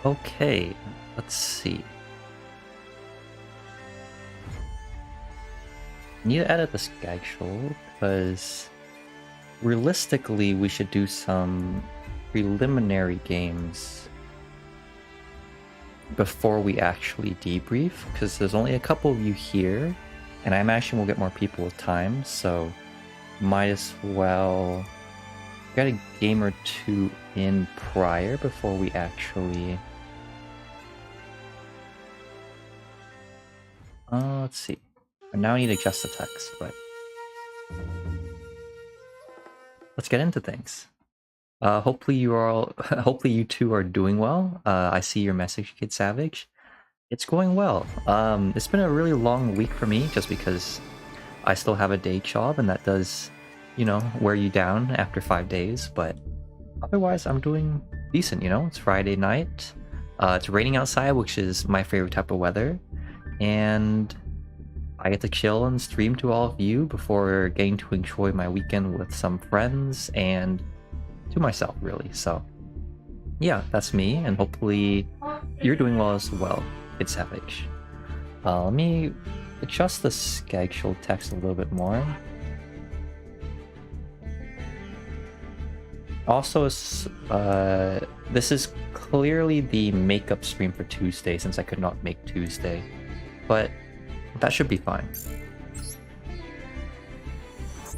Okay, let's see. I need to edit the schedule because realistically we should do some preliminary games before we actually debrief, because there's only a couple of you here and I imagine we'll get more people with time, so might as well get a game or two in prior before we actually let's see. I now need to adjust the text, but let's get into things. Hopefully you are all hopefully you two are doing well. I see your message, Kid Savage. It's going well. It's been a really long week for me just because I still have a day job and that does, you know, wear you down after 5 days, but otherwise I'm doing decent, you know. It's Friday night. It's raining outside, which is my favorite type of weather, and I get to chill and stream to all of you before getting to enjoy my weekend with some friends and to myself, really. So yeah, that's me, and hopefully you're doing well as well. It's Savage. Let me adjust the schedule text a little bit more. Also, this is clearly the makeup stream for Tuesday since I could not make Tuesday, but that should be fine.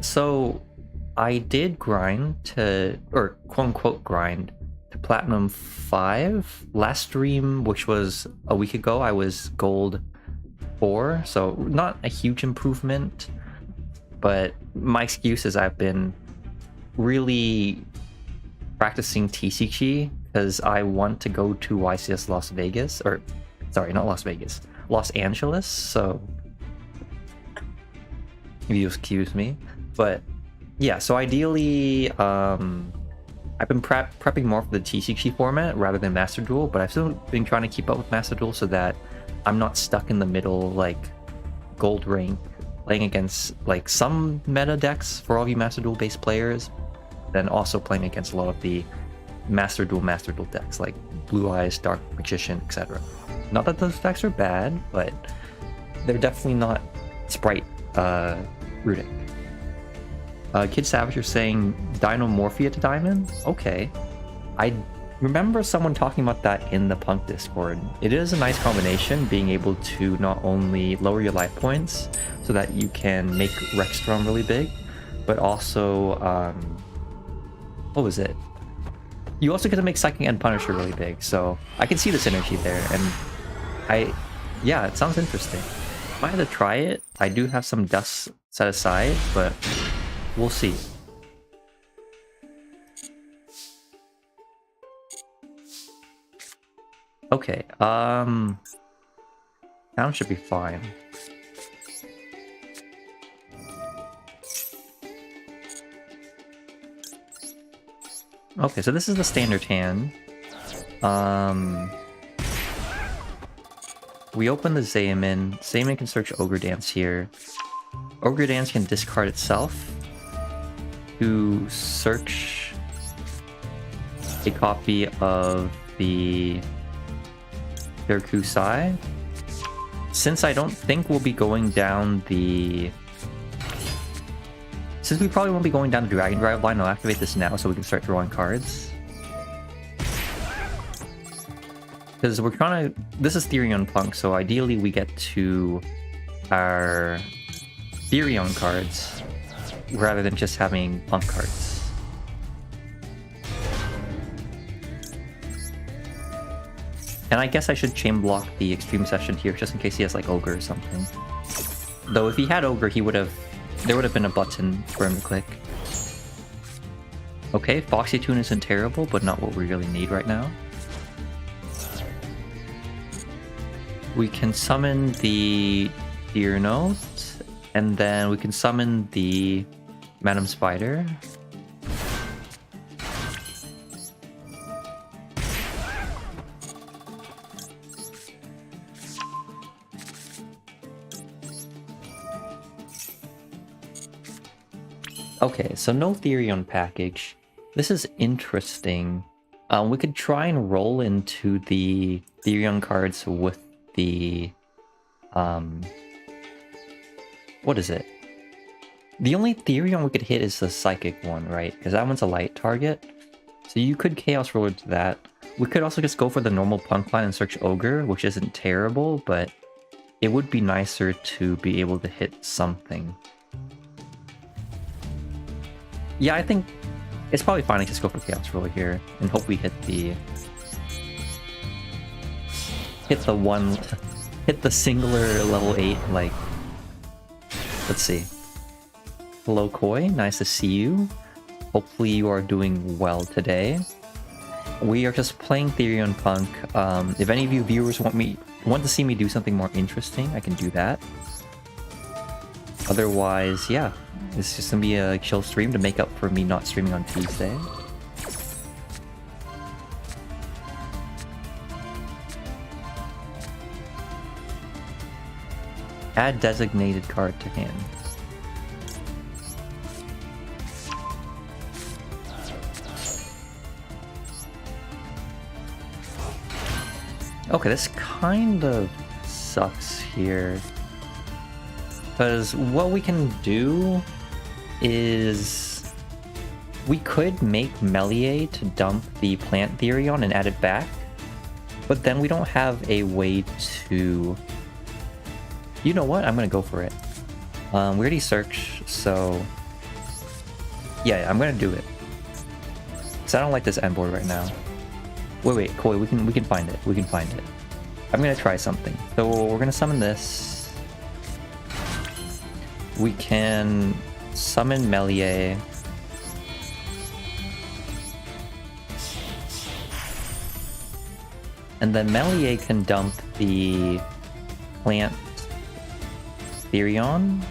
So I did grind to, or quote-unquote grind, to Platinum 5. Last stream, which was a week ago, I was Gold 4, so not a huge improvement, but my excuse is I've been really practicing TCG because I want to go to YCS Las Vegas, or sorry, not Las Vegas, Los Angeles, so if you excuse me. But yeah, so ideally I've been prepping more for the TCG format rather than Master Duel, but I've still been trying to keep up with Master Duel so that I'm not stuck in the middle, like gold rank, playing against like some meta decks for all you Master Duel based players, then also playing against a lot of the Master Duel decks like Blue Eyes, Dark Magician, etc. Not that those decks are bad, but they're definitely not Spright rooting. Kid Savage, you're saying Dino Morphia to Diamond? Okay. I remember someone talking about that in the Punk Discord. It is a nice combination, being able to not only lower your life points so that you can make Rextron really big, but also, what was it? You also get to make Psychic and Punisher really big, so I can see the synergy there, and yeah, it sounds interesting. Might have to try it. I do have some dust set aside, but we'll see. Okay, town should be fine. Okay, so this is the standard hand. We open the Zayamin. Zayamin can search Ogre Dance here. Ogre Dance can discard itself to search a copy of the Sai. Since I don't think we'll be going down the... Since we probably won't be going down the Dragon Drive line, I'll activate this now so we can start drawing cards. Because we're trying to... This is Therion P.U.N.K, so ideally we get to our Therion cards rather than just having P.U.N.K cards. And I guess I should chain block the Extreme Session here just in case he has like Ogre or something. Though if he had Ogre, he would have... There would have been a button for him to click. Okay, Foxy Tune isn't terrible, but not what we really need right now. We can summon the Deer Note, and then we can summon the Madam Spider. Okay, so no Therion package. This is interesting We could try and roll into the Therion cards with the... what is it? The only Therion we could hit is the Psychic one, right? Because that one's a light target. So you could Chaos Roll into that. We could also just go for the normal P.U.N.K line and search Ogre, which isn't terrible, but it would be nicer to be able to hit something. Yeah, I think it's probably fine to just go for Chaos Roll here and hope we hit the singular level 8, like, let's see. Hello Koi, nice to see you. Hopefully you are doing well today. We are just playing Therion P.U.N.K. If any of you viewers want to see me do something more interesting, I can do that. Otherwise, yeah, it's just gonna be a chill stream to make up for me not streaming on Tuesday. Add designated card to hand. Okay, this kind of sucks here. Because what we can do is... we could make Melier to dump the Plant Therion and add it back. But then we don't have a way to... You know what? I'm gonna go for it. We already searched, so... Yeah, I'm gonna do it. Because I don't like this end board right now. Wait, Koi, we can find it. We can find it. I'm gonna try something. So we're gonna summon this. We can summon Melier. And then Melier can dump the Plant Therion.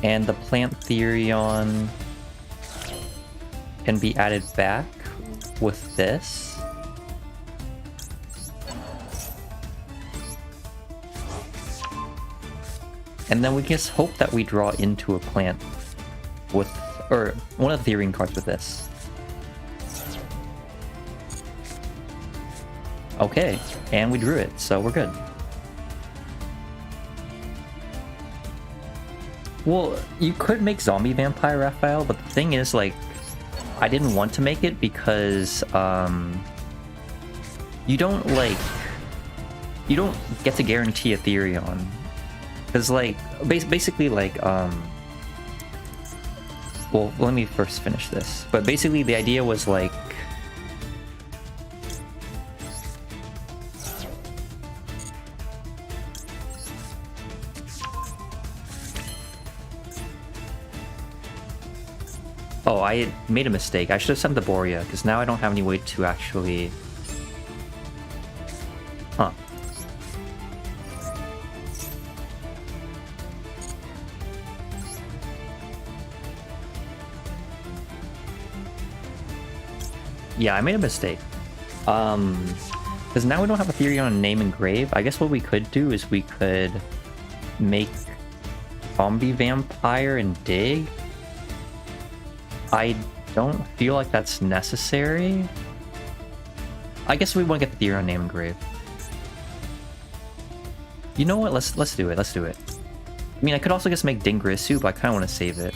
And the Plant Therion can be added back with this. And then we just hope that we draw into a plant with, or one of the Therion cards with this. Okay, and we drew it, so we're good. Well, you could make Zombie Vampire Raphael, but the thing is, like, I didn't want to make it because, you don't get to guarantee a Therion. Because, like, basically, like, well, let me first finish this. But basically, the idea was, like, oh, I made a mistake. I should have sent the Borea, because now I don't have any way to actually... Huh. Yeah, I made a mistake. Because now we don't have a Therion on Name and Grave. I guess what we could do is we could make Zombie Vampire and Dig. I don't feel like that's necessary. I guess we want to get the Therion Name and Grave. You know what? Let's do it. Let's do it. I mean, I could also just make Dingrisu, but I kind of want to save it.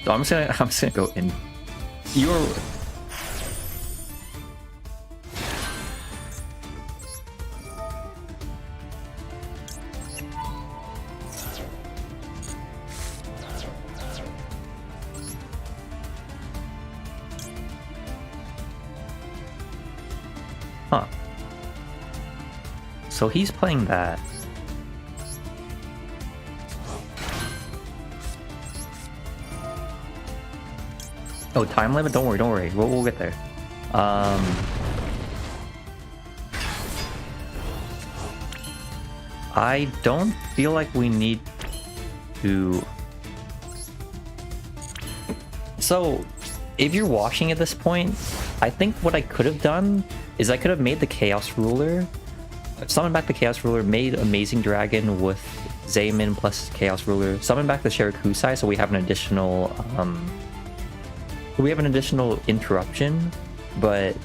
So I'm just gonna go in. You're... Huh. So he's playing that. Oh, time limit? Don't worry. We'll get there. I don't feel like we need to... So, if you're watching at this point, I think what I could have done is I could have made the Chaos Ruler, summoned back the Chaos Ruler, made Amazing Dragon with Zaymin plus Chaos Ruler. Summon back the Shirakusai so we have an additional interruption, but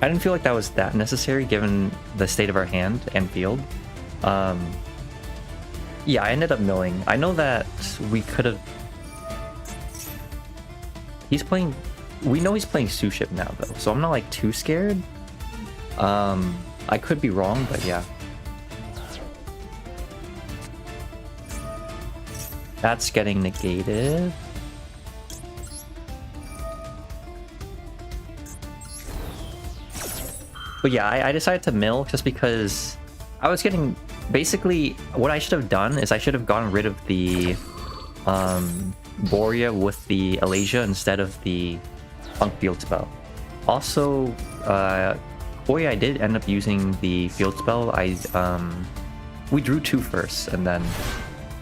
I didn't feel like that was that necessary given the state of our hand and field. Yeah, I ended up milling. I know that we could have... We know he's playing Suship now though, so I'm not like too scared. I could be wrong, but yeah. That's getting negated. But yeah, I decided to mill just because I was getting... Basically, what I should have done is I should have gotten rid of the Borea with the Alasia instead of the Punk Field Spell. Also, boy, I did end up using the Field Spell. We drew 2 first, and then...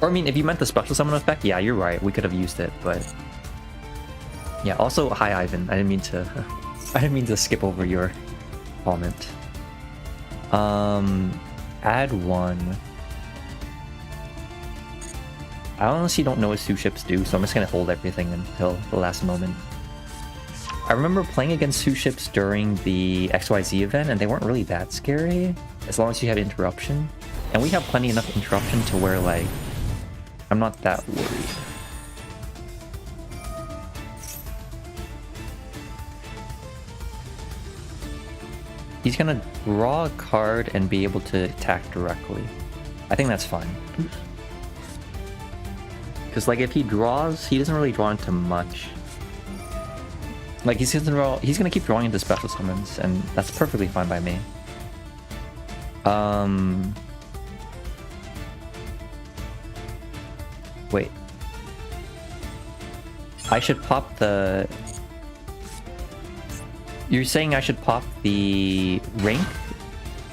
Or I mean, if you meant the Special Summon effect, yeah, you're right. We could have used it, but... Yeah, also, hi Ivan. I didn't mean to skip over your comment. Add 1. I honestly don't know what Suships do, so I'm just gonna hold everything until the last moment. I remember playing against Suships during the XYZ event, and they weren't really that scary, as long as you had interruption. And we have plenty enough interruption to where, like, I'm not that worried. He's gonna draw a card and be able to attack directly. I think that's fine. Because, like, if he draws, he doesn't really draw into much. Like, he's gonna keep drawing into special summons, and that's perfectly fine by me. Wait. I should pop the... You're saying I should pop the rank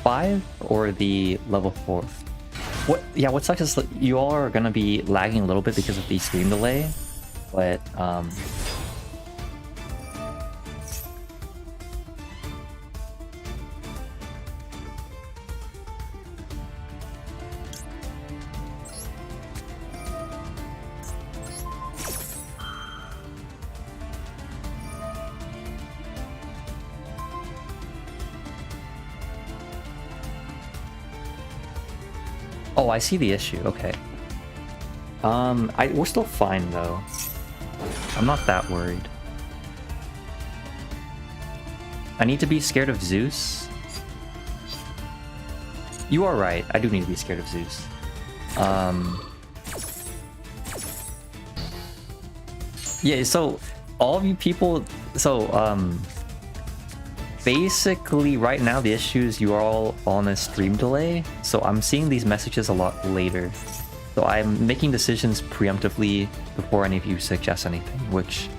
5 or the level 4? What? Yeah, what sucks is you all are gonna be lagging a little bit because of the stream delay, but oh, I see the issue. Okay. We're still fine though. I'm not that worried. I need to be scared of Zeus. You are right. I do need to be scared of Zeus. Yeah. So all of you people. So basically, right now, the issue is you are all on a stream delay, so I'm seeing these messages a lot later. So I'm making decisions preemptively before any of you suggest anything, which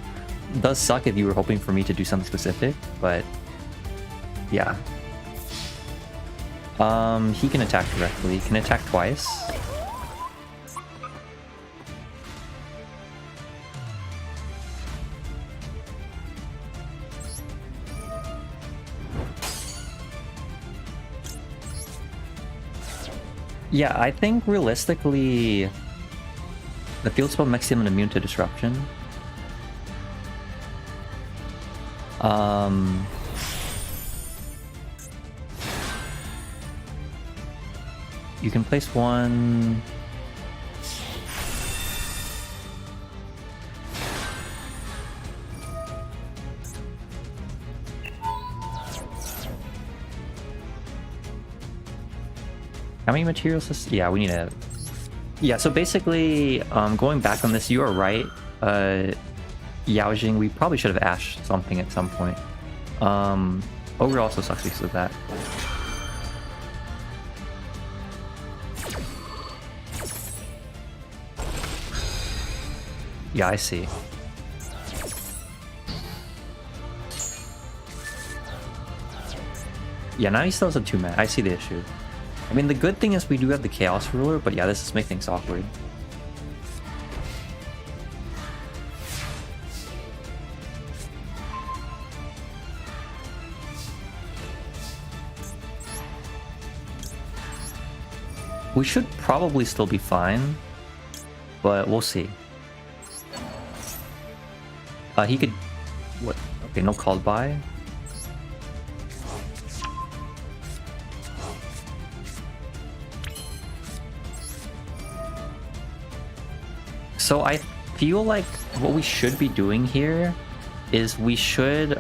does suck if you were hoping for me to do something specific, but yeah. He can attack directly. He can attack twice. Yeah, I think realistically, the field spell makes him immune to disruption. You can place one. How many materials is... Yeah, we need to... Yeah, so basically, going back on this, you are right. Yaojing, we probably should have ashed something at some point. Ogre also sucks because of that. Yeah, I see. Yeah, now he still has a 2-man. I see the issue. I mean, the good thing is we do have the Chaos Ruler, but yeah, this just makes things awkward. We should probably still be fine, but we'll see. He could... What? Okay, no called by. So I feel like what we should be doing here is we should...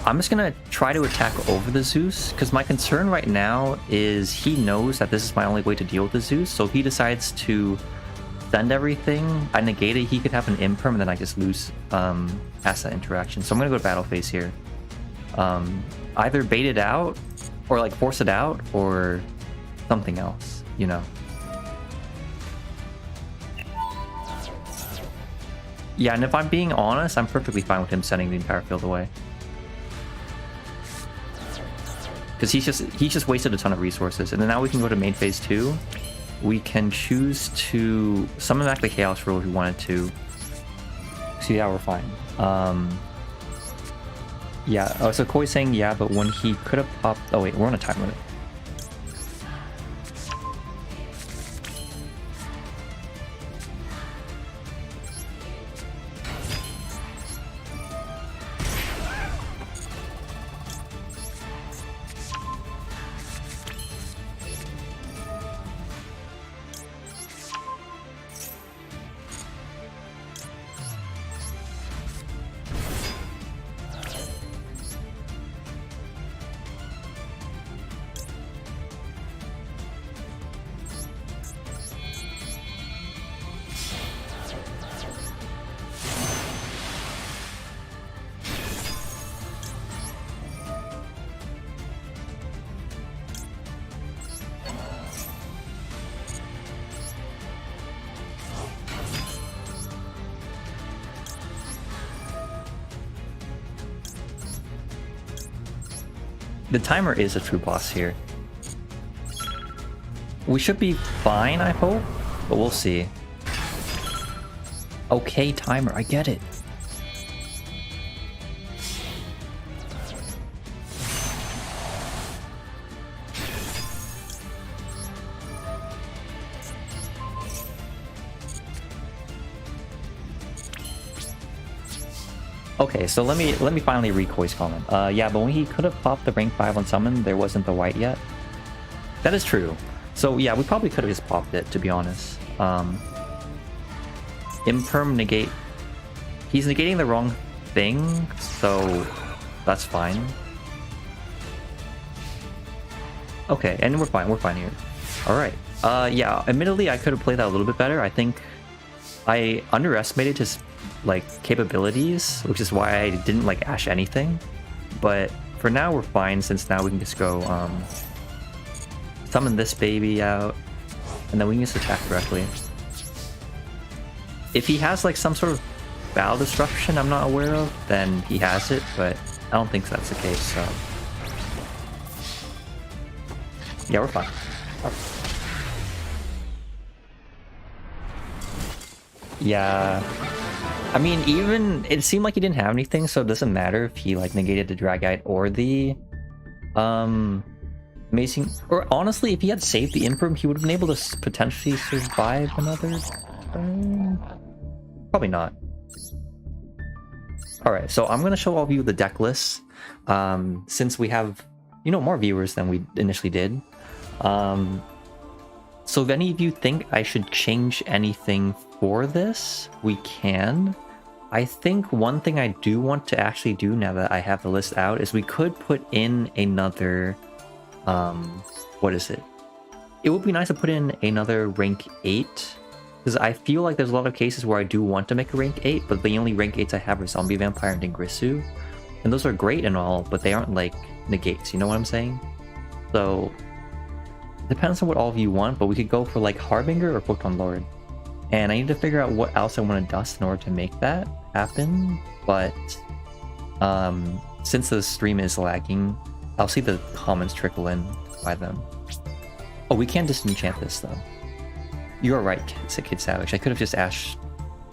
I'm just gonna try to attack over the Zeus, because my concern right now is he knows that this is my only way to deal with the Zeus, so if he decides to send everything, I negate it, he could have an imperm, and then I just lose past that interaction. So I'm gonna go to battle phase here. Either bait it out, or like force it out, or something else, you know. Yeah, and if I'm being honest, I'm perfectly fine with him sending the entire field away. Because he's just wasted a ton of resources. And then now we can go to main phase 2. We can choose to summon back the Chaos Rule if we wanted to. So yeah, we're fine. Yeah, so Koi's saying yeah, but when he could have popped... Oh wait, we're on a time limit. The timer is a true boss here. We should be fine, I hope, but we'll see. Okay, timer, I get it. Okay, so let me finally read Koi's comment. Yeah, but when he could have popped the rank 5 on summon, there wasn't the white yet. That is true. So yeah, we probably could have just popped it, to be honest. Imperm negate. He's negating the wrong thing, so that's fine. Okay, and we're fine here. Alright. Yeah, admittedly I could have played that a little bit better. I think I underestimated his capabilities, which is why I didn't Ash anything. But for now we're fine, since now we can just go summon this baby out, and then we can just attack directly. If he has some sort of battle disruption I'm not aware of, then he has it, but I don't think that's the case, so yeah, we're fine. Yeah, I mean, even it seemed like he didn't have anything, so it doesn't matter if he negated the Dragite or the amazing. Or honestly, if he had saved the Imperm, he would have been able to potentially survive another turn. Probably not. All right, so I'm gonna show all of you the deck lists, since we have more viewers than we initially did. So if any of you think I should change anything for this, we can. I think one thing I do want to actually do now that I have the list out is we could put in another, what is it? It would be nice to put in another rank 8, because I feel like there's a lot of cases where I do want to make a rank 8, but the only rank 8s I have are Zombie Vampire and Dingrisu. And those are great and all, but they aren't negates, you know what I'm saying? So, it depends on what all of you want, but we could go for Harbinger or Photon Lord. And I need to figure out what else I want to dust in order to make that happen, but since the stream is lagging, I'll see the comments trickle in by them. Oh, we can't disenchant this though. You're right, said Kid Savage. I could have just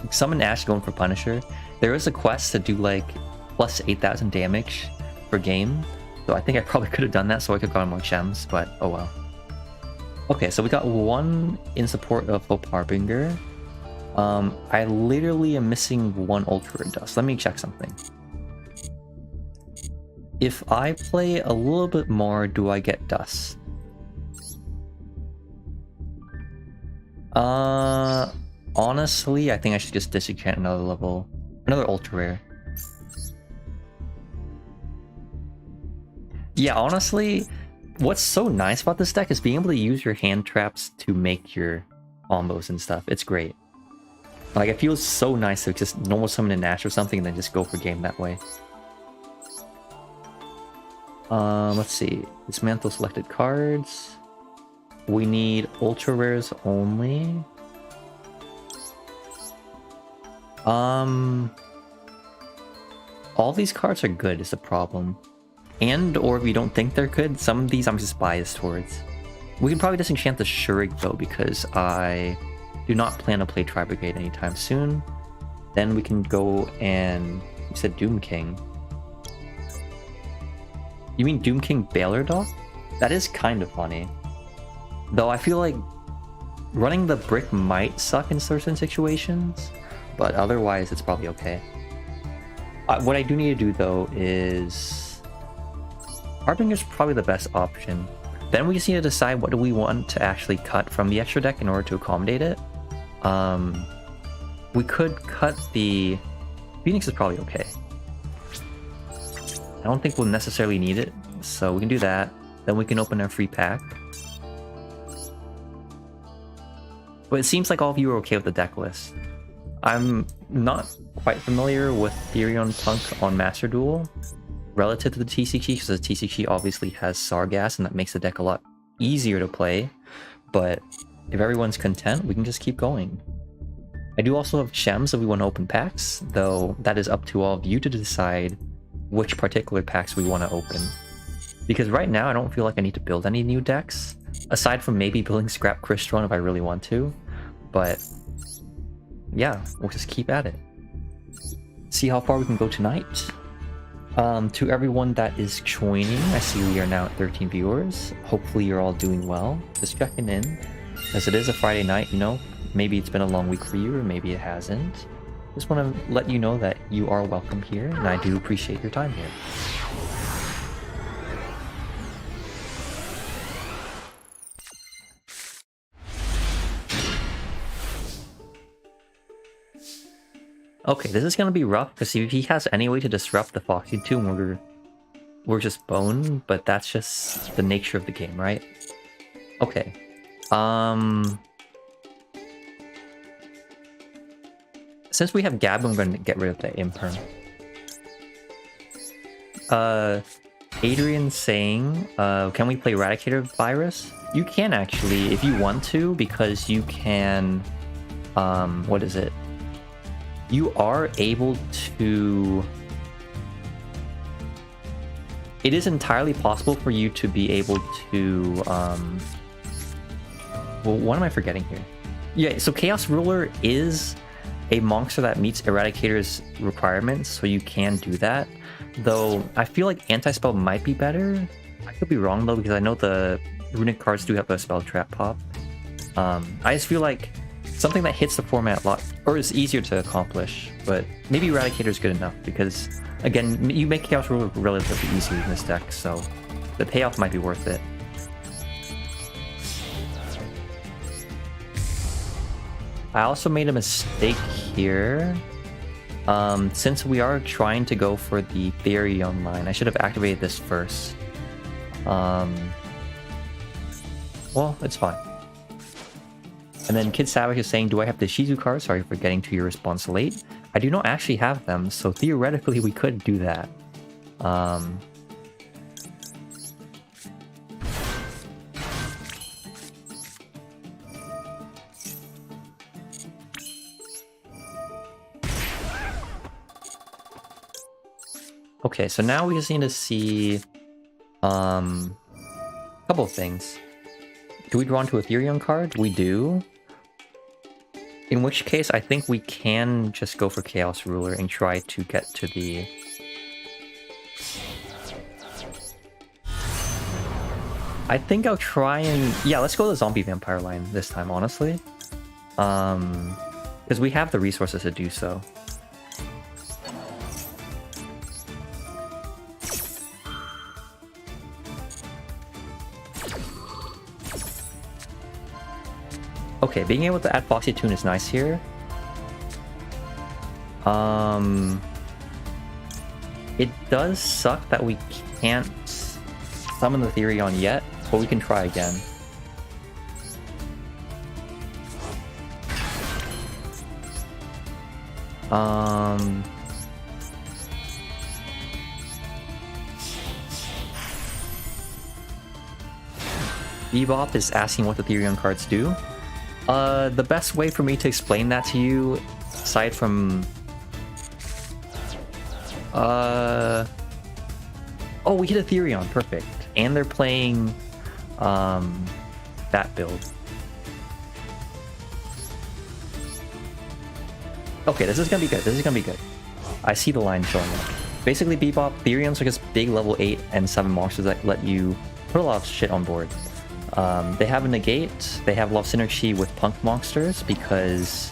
summoned Ash going for Punisher. There is a quest to do plus 8,000 damage per game, So I think I probably could have done that so I could have gotten more gems, but oh well. Okay, so we got one in support of Hope Harbinger. I literally am missing one Ultra Rare Dust. Let me check something. If I play a little bit more, do I get Dust? Honestly, I think I should just disenchant another level. Another Ultra Rare. Yeah, honestly, what's so nice about this deck is being able to use your hand traps to make your combos and stuff. It's great. Like, it feels so nice to just normal summon a Nash or something and then just go for game that way. Let's see. Dismantle selected cards. We need Ultra Rares only. All these cards are good is the problem. And or if you don't think they're good, some of these I'm just biased towards. We can probably disenchant the Shurig though, because I do not plan to play Tri-Brigade anytime soon. Then we can go and... You said Doom King. You mean Doom King Baylor Dog? That is kind of funny. Though I feel like running the brick might suck in certain situations, but otherwise it's probably okay. What I do need to do though is... Harbinger's probably the best option. Then we just need to decide what do we want to actually cut from the extra deck in order to accommodate it. We could cut the... Phoenix is probably okay. I don't think we'll necessarily need it, so we can do that. Then we can open our free pack. But it seems like all of you are okay with the deck list. I'm not quite familiar with Therion P.U.N.K on Master Duel relative to the TCG, because the TCG obviously has Sargass and that makes the deck a lot easier to play. But if everyone's content, we can just keep going. I do also have gems if we want to open packs, though that is up to all of you to decide which particular packs we want to open. Because right now I don't feel like I need to build any new decks, aside from maybe building Scrap Crystron if I really want to. But yeah, we'll just keep at it. See how far we can go tonight. To everyone that is joining, I see we are now at 13 viewers. Hopefully you're all doing well. Just checking in. As it is a Friday night, you know, maybe it's been a long week for you, or maybe it hasn't. Just want to let you know that you are welcome here, and I do appreciate your time here. Okay, this is gonna be rough, because if he has any way to disrupt the Foxy Tomb, we're just boned, but that's just the nature of the game, right? Okay. Since we have Gab, I'm gonna get rid of the Imperm. Adrian saying, can we play Eradicator Virus? You can actually, if you want to, because you can, what is it? You are able to... It is entirely possible for you to be able to... Well, what am I forgetting here? Yeah, so Chaos Ruler is a monster that meets Eradicator's requirements, so you can do that. Though, I feel like Anti-Spell might be better. I could be wrong though, because I know the Runic cards do have a Spell Trap pop. I just feel like something that hits the format a lot, or is easier to accomplish, but maybe Eradicator is good enough, because, again, you make Chaos Ruler relatively easy in this deck, so the payoff might be worth it. I also made a mistake here. Since we are trying to go for the Therion line, I should have activated this first. Well, it's fine. And then Kid Savage is saying, do I have the Shizu cards? Sorry for getting to your response late. I do not actually have them, so theoretically we could do that. Okay, so now we just need to see a couple of things. Do we draw into a Therion card? We do. In which case, I think we can just go for Chaos Ruler and try to get to the... I think I'll try and... Yeah, let's go the zombie vampire line this time, honestly. Because we have the resources to do so. Okay, being able to add Foxy Tune is nice here. It does suck that we can't summon the Therion yet, but we can try again. Bebop is asking what the Therion cards do. The best way for me to explain that to you, aside from... Oh, we hit a Therion, perfect. And they're playing that build. Okay, this is gonna be good. This is gonna be good. I see the line showing up. Basically, Bebop, Therions are just big level 8 and 7 monsters that let you put a lot of shit on board. They have a negate, they have a lot of synergy with punk monsters because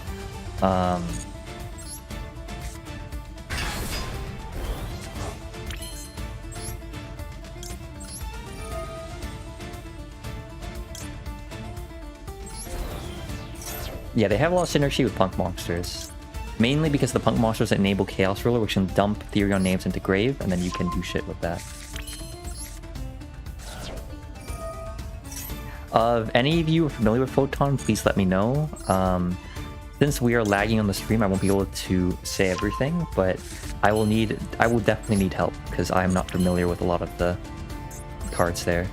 yeah, they have a lot of synergy with punk monsters. Mainly because the punk monsters enable Chaos Ruler, which can dump Therion names into Grave, and then you can do shit with that. If any of you are familiar with Photon, please let me know. Since we are lagging on the stream, I won't be able to say everything, but I will definitely need help, because I'm not familiar with a lot of the cards there.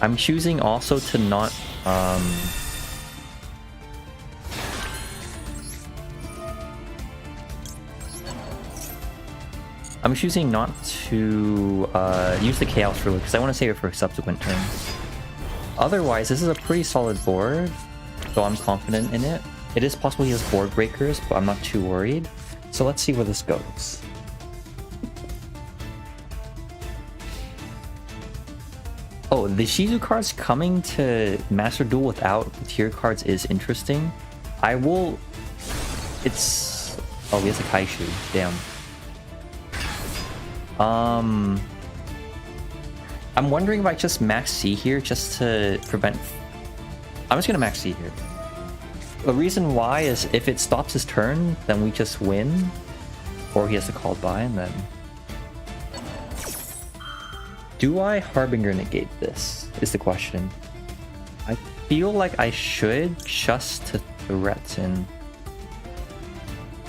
I'm choosing also to not I'm choosing not to use the Chaos Ruler because I want to save it for subsequent turns. Otherwise, this is a pretty solid board, so I'm confident in it. It is possible he has board breakers, but I'm not too worried. So let's see where this goes. Oh, the Shizu cards coming to Master Duel without the tier cards is interesting. I will... It's... Oh, he has a Kaishu. Damn. I'm wondering if I just max C here just to prevent... I'm just gonna max C here. The reason why is if it stops his turn, then we just win. Or he has to call by and then... Do I Harbinger negate this, is the question. I feel like I should just to threaten.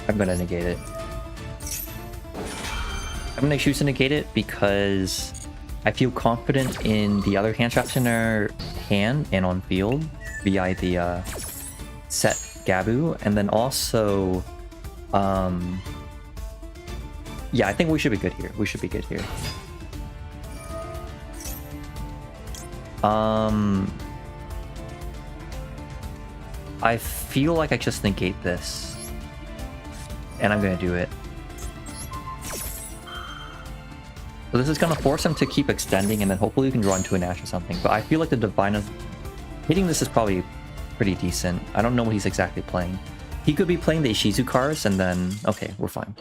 I'm gonna negate it. I'm gonna choose to negate it because I feel confident in the other hand traps in our hand and on field via the set Gabu, and then also yeah, I think we should be good here. We should be good here. I feel like I just negate this. And I'm gonna do it. So this is gonna force him to keep extending and then hopefully we can draw into an Ash or something. But I feel like the Divine of... Hitting this is probably pretty decent. I don't know what he's exactly playing. He could be playing the Ishizu cards and then... Okay, we're fine.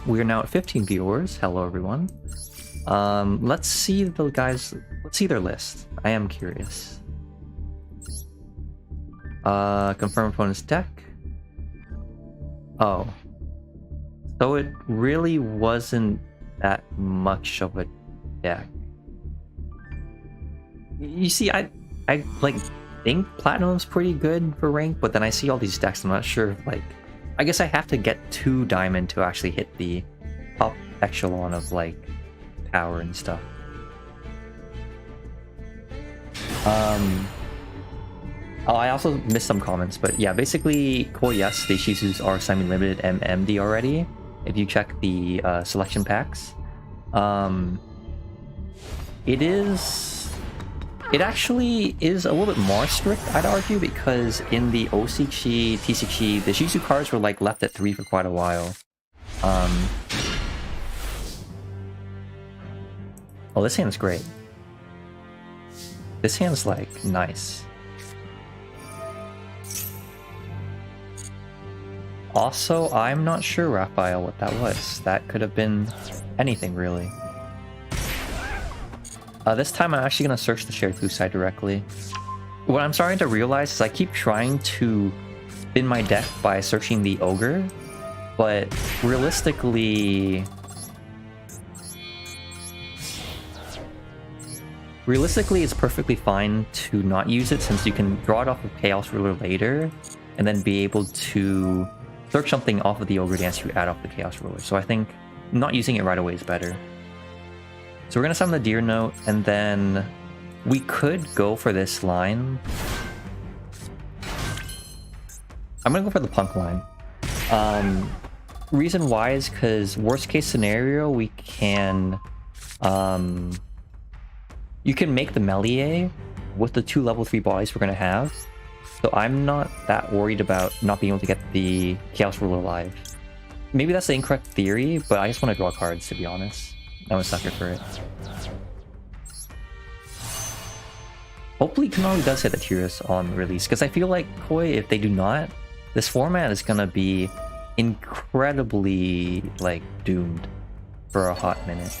We are now at 15 viewers. Hello everyone. Let's see the guys. Let's see their list. I am curious. Confirm opponent's deck. Oh. So it really wasn't that much of a deck. You see, I like think Platinum's pretty good for rank, but then I see all these decks. I'm not sure if, like, I guess I have to get 2 diamond to actually hit the top echelon of like power and stuff. Oh, I also missed some comments, but yeah, basically, cool, yes, the Shizus are semi-limited MMD already, if you check the selection packs. It actually is a little bit more strict, I'd argue, because in the OCG, TCG, the Shizu cards were like left at 3 for quite a while. Oh, this hand's great. This hand's like nice. Also, I'm not sure, Raphael, what that was. That could have been anything, really. This time I'm actually going to search the shared blue side directly. What I'm starting to realize is I keep trying to spin my deck by searching the Ogre, but realistically... it's perfectly fine to not use it, since you can draw it off of Chaos Ruler later, and then be able to search something off of the Ogre Dance to add off the Chaos Ruler. So I think not using it right away is better. So we're going to summon the Deer Note, and then we could go for this line. I'm going to go for the Punk line. Reason why is because worst case scenario, we can... you can make the Melee with the 2 level 3 bodies we're going to have. So I'm not that worried about not being able to get the Chaos Ruler live. Maybe that's the incorrect theory, but I just want to draw cards, to be honest. I'm a sucker for it. Hopefully Kanaru does hit the Tiras on release, because I feel like, Koi, if they do not, this format is going to be incredibly, like, doomed for a hot minute.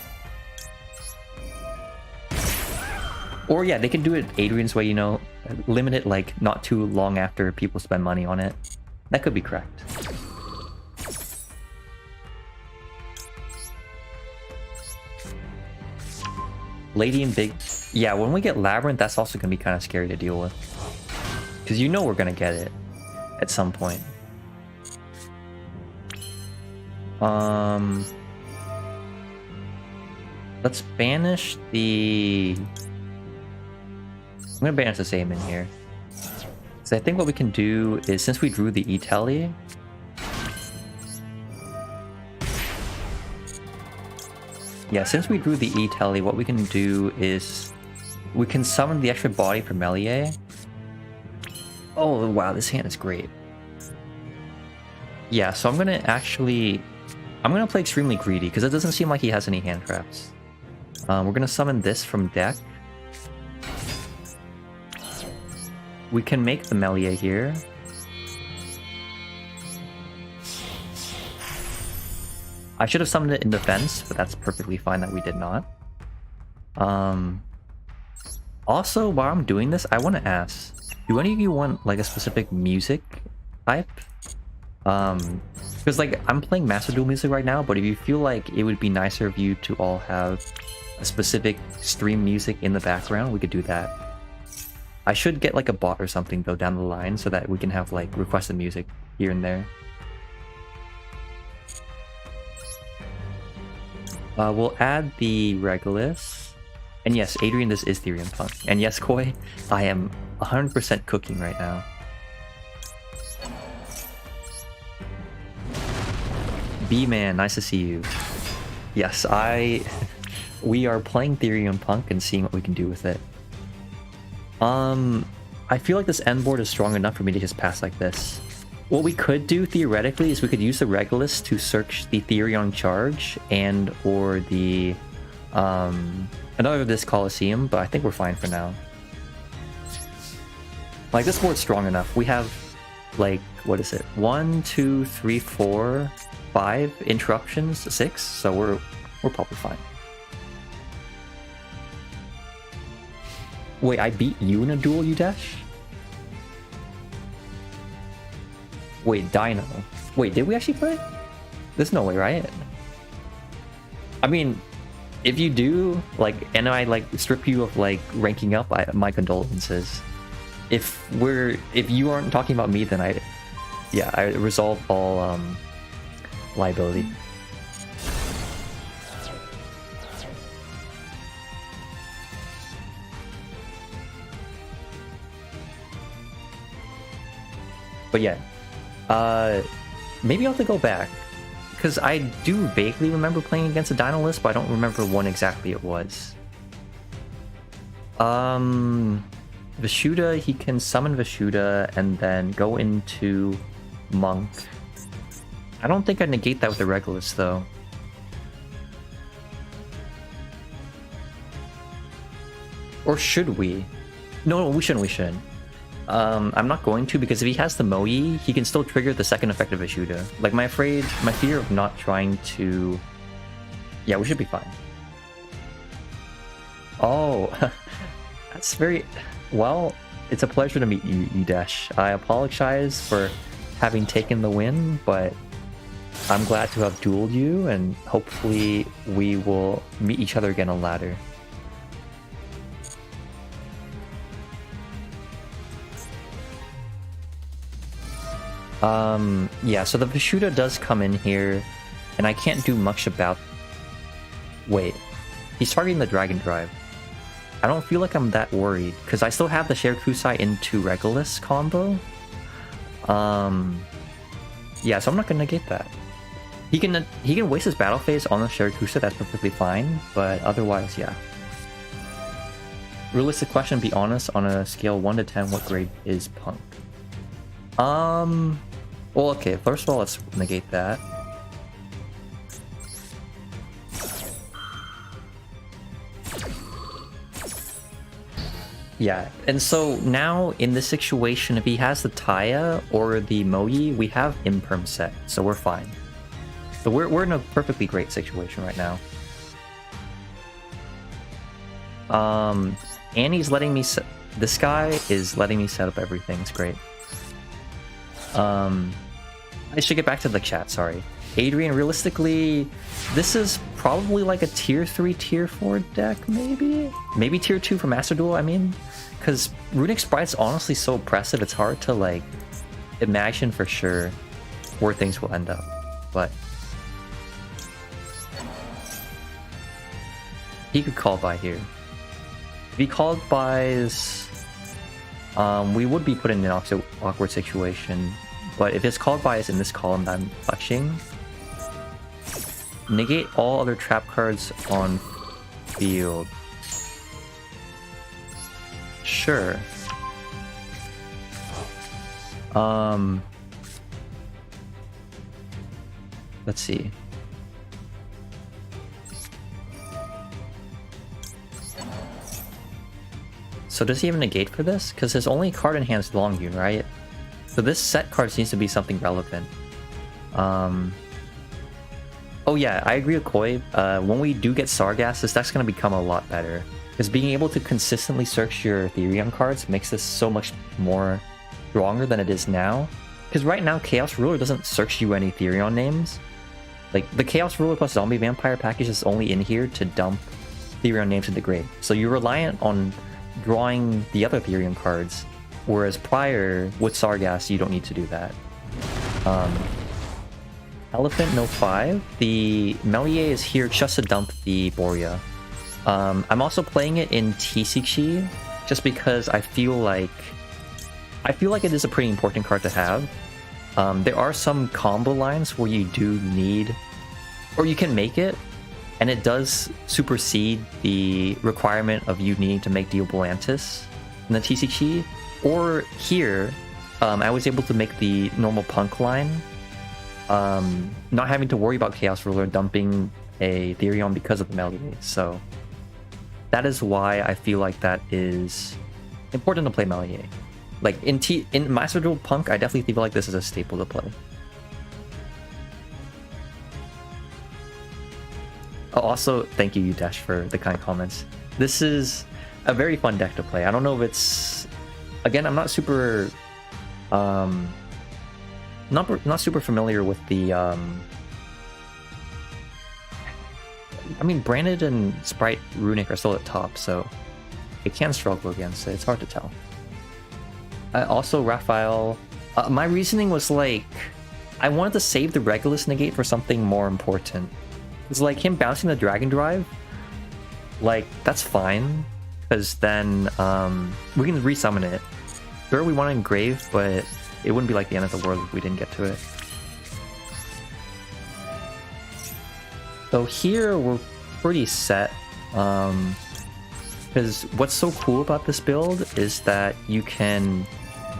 Or yeah, they can do it Adrian's way, you know, limit it like not too long after people spend money on it. That could be correct. Lady and Big... Yeah, when we get Labyrnth, that's also going to be kind of scary to deal with. Because you know we're going to get it at some point. Let's banish the... I'm gonna banish the same in here. So I think what we can do is, since we drew the E-Telly, what we can do is we can summon the extra body for Melee. Oh wow, this hand is great. Yeah, so I'm gonna play extremely greedy because it doesn't seem like he has any hand traps. We're gonna summon this from deck. We can make the Melee here. I should have summoned it in defense, but that's perfectly fine that we did not. Also, while I'm doing this, I want to ask, do any of you want like a specific music type? Because like I'm playing Master Duel music right now, but if you feel like it would be nicer of you to all have a specific stream music in the background, we could do that. I should get like a bot or something though down the line so that we can have like requested music here and there. We'll add the Regulus. And yes, Adrian, this is Therion P.U.N.K. And yes, Koi, I am 100% cooking right now. B-Man, nice to see you. Yes, we are playing Therion P.U.N.K. and seeing what we can do with it. I feel like this end board is strong enough for me to just pass like this. What we could do theoretically is we could use the Regulus to search the Therion charge and or the another this Colosseum, but I think we're fine for now. Like this board's strong enough. We have like, what is it? 1, 2, 3, 4, 5 interruptions, 6, so we're probably fine. Wait, I beat you in a duel, you dash? Wait, Dino. Wait, did we actually play? There's no way, right? I mean, if you do, like, and I like strip you of like ranking up, my condolences. If you aren't talking about me, then I resolve all liability. But yeah, maybe I'll have to go back, because I do vaguely remember playing against a Dino list, but I don't remember when exactly it was. Vishuda, he can summon Vishuda and then go into Monk. I don't think I negate that with the Regulus though. Or should we? No, we shouldn't. I'm not going to, because if he has the Moe, he can still trigger the second effect of Ishuda. Like, my fear of not trying to... Yeah, we should be fine. Oh, that's very... Well, it's a pleasure to meet you, Udesh. I apologize for having taken the win, but I'm glad to have dueled you, and hopefully we will meet each other again on ladder. Yeah, so the Vishuda does come in here, and I can't do much about... Wait, he's targeting the Dragon Drive. I don't feel like I'm that worried, because I still have the Share Kusai into Regulus combo. Yeah, so I'm not gonna negate that. He can waste his battle phase on the Share Kusai, that's perfectly fine, but otherwise, yeah. Realistic question, be honest, on a scale 1 to 10, what grade is Punk? Well, okay, first of all, let's negate that. Yeah, and so now in this situation, if he has the Taya or the Moe, we have Imperm set, so we're fine. So we're in a perfectly great situation right now. Annie's letting me set... This guy is letting me set up everything, it's great. I should get back to the chat, sorry. Adrian, realistically, this is probably like a tier 3, tier 4 deck, maybe? Maybe tier 2 for Master Duel, I mean? Because Runic Sprite's honestly so oppressive, it's hard to, like, imagine for sure where things will end up. But... he could call by here. If he called buys... we would be put in an awkward situation. But if his called by is in this column that I'm touching, negate all other trap cards on field. Sure. Let's see. So does he have a negate for this? Because his only card in hand is Longyun, right? So this set card needs to be something relevant. Oh yeah, I agree with Koi. When we do get Sargass, this deck's going to become a lot better. Because being able to consistently search your Therion cards makes this so much more stronger than it is now. Because right now, Chaos Ruler doesn't search you any Therion names. Like, the Chaos Ruler plus Zombie Vampire package is only in here to dump Therion names into grade. So you're reliant on drawing the other Therion cards. Whereas prior, with Sargass, you don't need to do that. Elephant No 5. The Melier is here just to dump the Borea. I'm also playing it in TCG, just because I feel like it is a pretty important card to have. There are some combo lines where you do need, or you can make it, and it does supersede the requirement of you needing to make Dio Volantis in the TCG. Or here, I was able to make the normal Punk line, not having to worry about Chaos Ruler dumping a Therion because of the Melee. So that is why I feel like that is important to play Melee. Like in Master Duel Punk, I definitely feel like this is a staple to play. Also, thank you, Udesh, for the kind comments. This is a very fun deck to play. I don't know if it's... Again, I'm not super... not super familiar with the... I mean, Branded and Spright Runic are still at top, so it can struggle against it. It's hard to tell. Also, Raphael... my reasoning was like... I wanted to save the Regulus negate for something more important. It's like him bouncing the Dragon Drive. Like, that's fine. Because then we can resummon it. Sure, we want to engrave, but it wouldn't be like the end of the world if we didn't get to it. So here we're pretty set. Because what's so cool about this build is that you can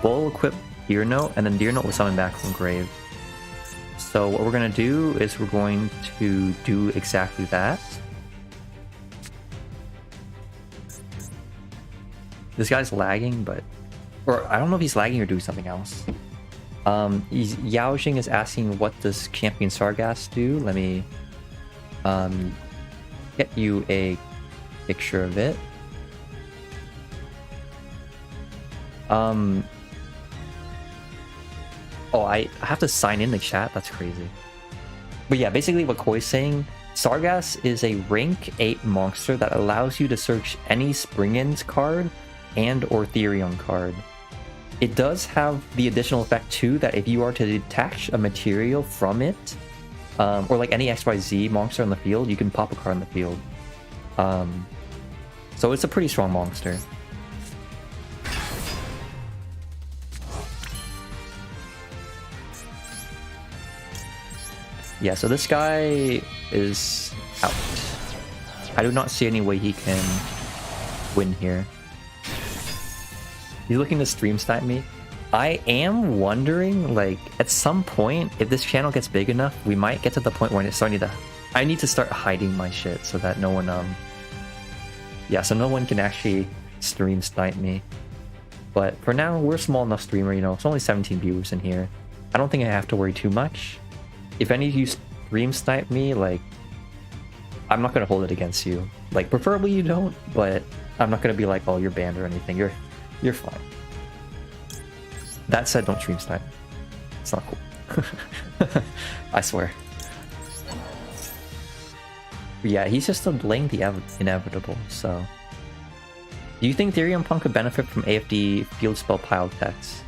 Bull equip Deer Note, and then Deer Note will summon back from grave. So what we're going to do is we're going to do exactly that. This guy's lagging, but... Or I don't know if he's lagging or doing something else. Yao Jing is asking, what does Champion Sargass do? Let me get you a picture of it. Oh, I have to sign in the chat? That's crazy. But yeah, basically what Koi's saying, Sargass is a rank 8 monster that allows you to search any Spring-Ins card and or Therion card. It does have the additional effect too that if you are to detach a material from it, or like any XYZ monster on the field, you can pop a card on the field. So it's a pretty strong monster. Yeah, so this guy is out. I do not see any way he can win here. He's looking to stream snipe me. I am wondering, like, at some point, if this channel gets big enough, we might get to the point where I need to start hiding my shit so that no one, yeah, so no one can actually stream snipe me. But for now, we're a small enough streamer, you know, it's only 17 viewers in here. I don't think I have to worry too much. If any of you stream snipe me, like, I'm not gonna hold it against you. Like, preferably you don't, but I'm not gonna be like, oh, you're banned or anything. You're fine. That said, don't stream snipe. It's not cool. I swear. But yeah, he's just delaying the inevitable, so... Do you think Therion P.U.N.K could benefit from AFD field spell pile text?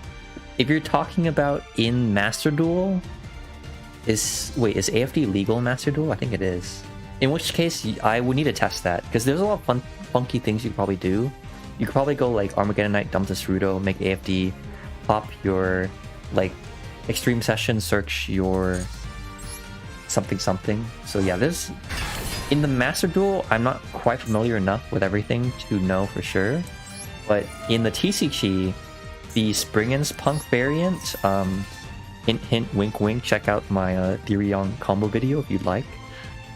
If you're talking about in Master Duel... Wait, is AFD legal in Master Duel? I think it is. In which case, I would need to test that, because there's a lot of funky things you could probably do. You could probably go like Armageddon Knight, dump this Rudo, make AFD, pop your like Extreme Session, search your something something. So yeah, there's... In the Master Duel, I'm not quite familiar enough with everything to know for sure. But in the TCG, the Spring-Ins P.U.N.K variant, hint hint wink wink, check out my Therion combo video if you'd like.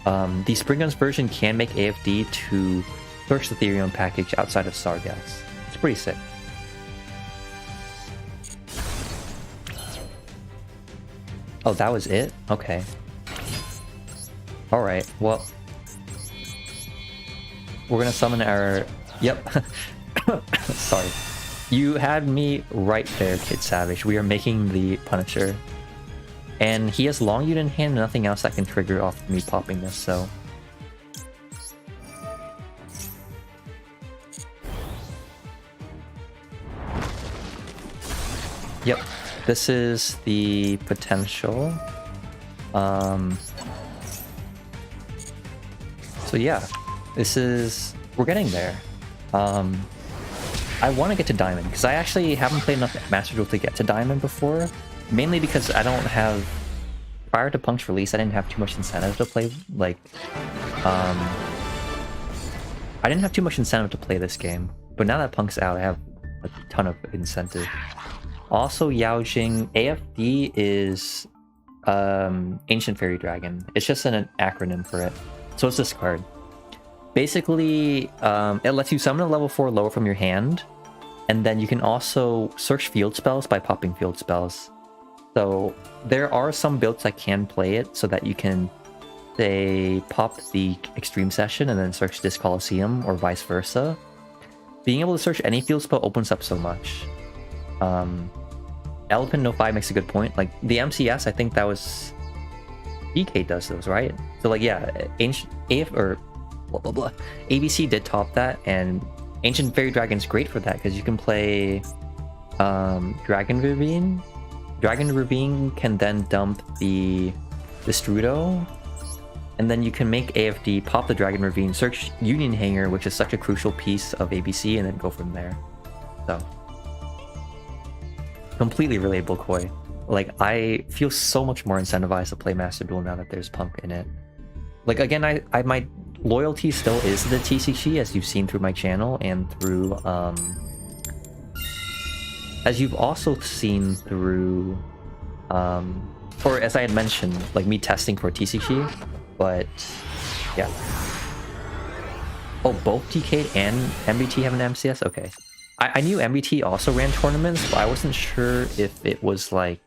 The Spring-Ins version can make AFD to search the Therion package outside of Sargass. It's pretty sick. Oh, that was it? Okay. Alright, well... We're gonna summon our... Yep. Sorry. You had me right there, Kid Savage. We are making the Punisher. And he has Long Unit in hand, nothing else that can trigger off me popping this, so... Yep. This is the potential. So yeah. This is... We're getting there. I want to get to Diamond, because I actually haven't played enough Master Duel to get to Diamond before. Mainly because I don't have... Prior to P.U.N.K's release, I didn't have too much incentive to play, like... I didn't have too much incentive to play this game. But now that P.U.N.K's out, I have a ton of incentive. Also, Yao Jing, AFD is... Ancient Fairy Dragon. It's just an acronym for it. So it's this card. Basically, it lets you summon a level 4 lower from your hand, and then you can also search field spells by popping field spells. So there are some builds that can play it so that you can, say, pop the Extreme Session and then search this Colosseum, or vice versa. Being able to search any field spell opens up so much. Elephant No 5 makes a good point. Like, the MCS, I think that was... DK does those, right? So, like, yeah, Ancient... blah blah blah. ABC did top that, and Ancient Fairy Dragon's great for that because you can play Dragon Ravine. Dragon Ravine can then dump the Strudo, and then you can make AFD, pop the Dragon Ravine, search Union Hanger, which is such a crucial piece of ABC, and then go from there. So completely relatable, Koi. Like, I feel so much more incentivized to play Master Duel now that there's P.U.N.K in it. Like, again, I my loyalty still is the TCG, as you've seen through my channel, and through, as you've also seen through, or as I had mentioned, like me testing for TCG, but yeah. Oh, both DK and MBT have an MCS? Okay. I knew MBT also ran tournaments, but I wasn't sure if it was like...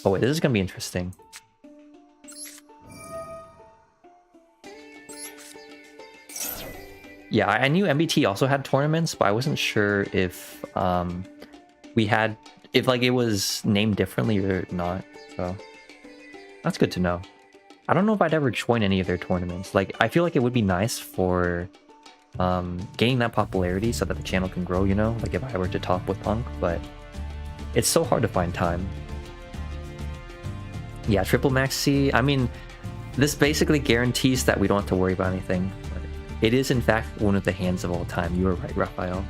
Oh wait, this is gonna be interesting. Yeah, I knew MBT also had tournaments, but I wasn't sure if if like it was named differently or not. So that's good to know. I don't know if I'd ever join any of their tournaments. Like, I feel like it would be nice for gaining that popularity so that the channel can grow, you know? Like if I were to talk with Punk, but it's so hard to find time. Yeah, triple max C. I mean, this basically guarantees that we don't have to worry about anything. It is, in fact, one of the hands of all time. You were right, Raphael.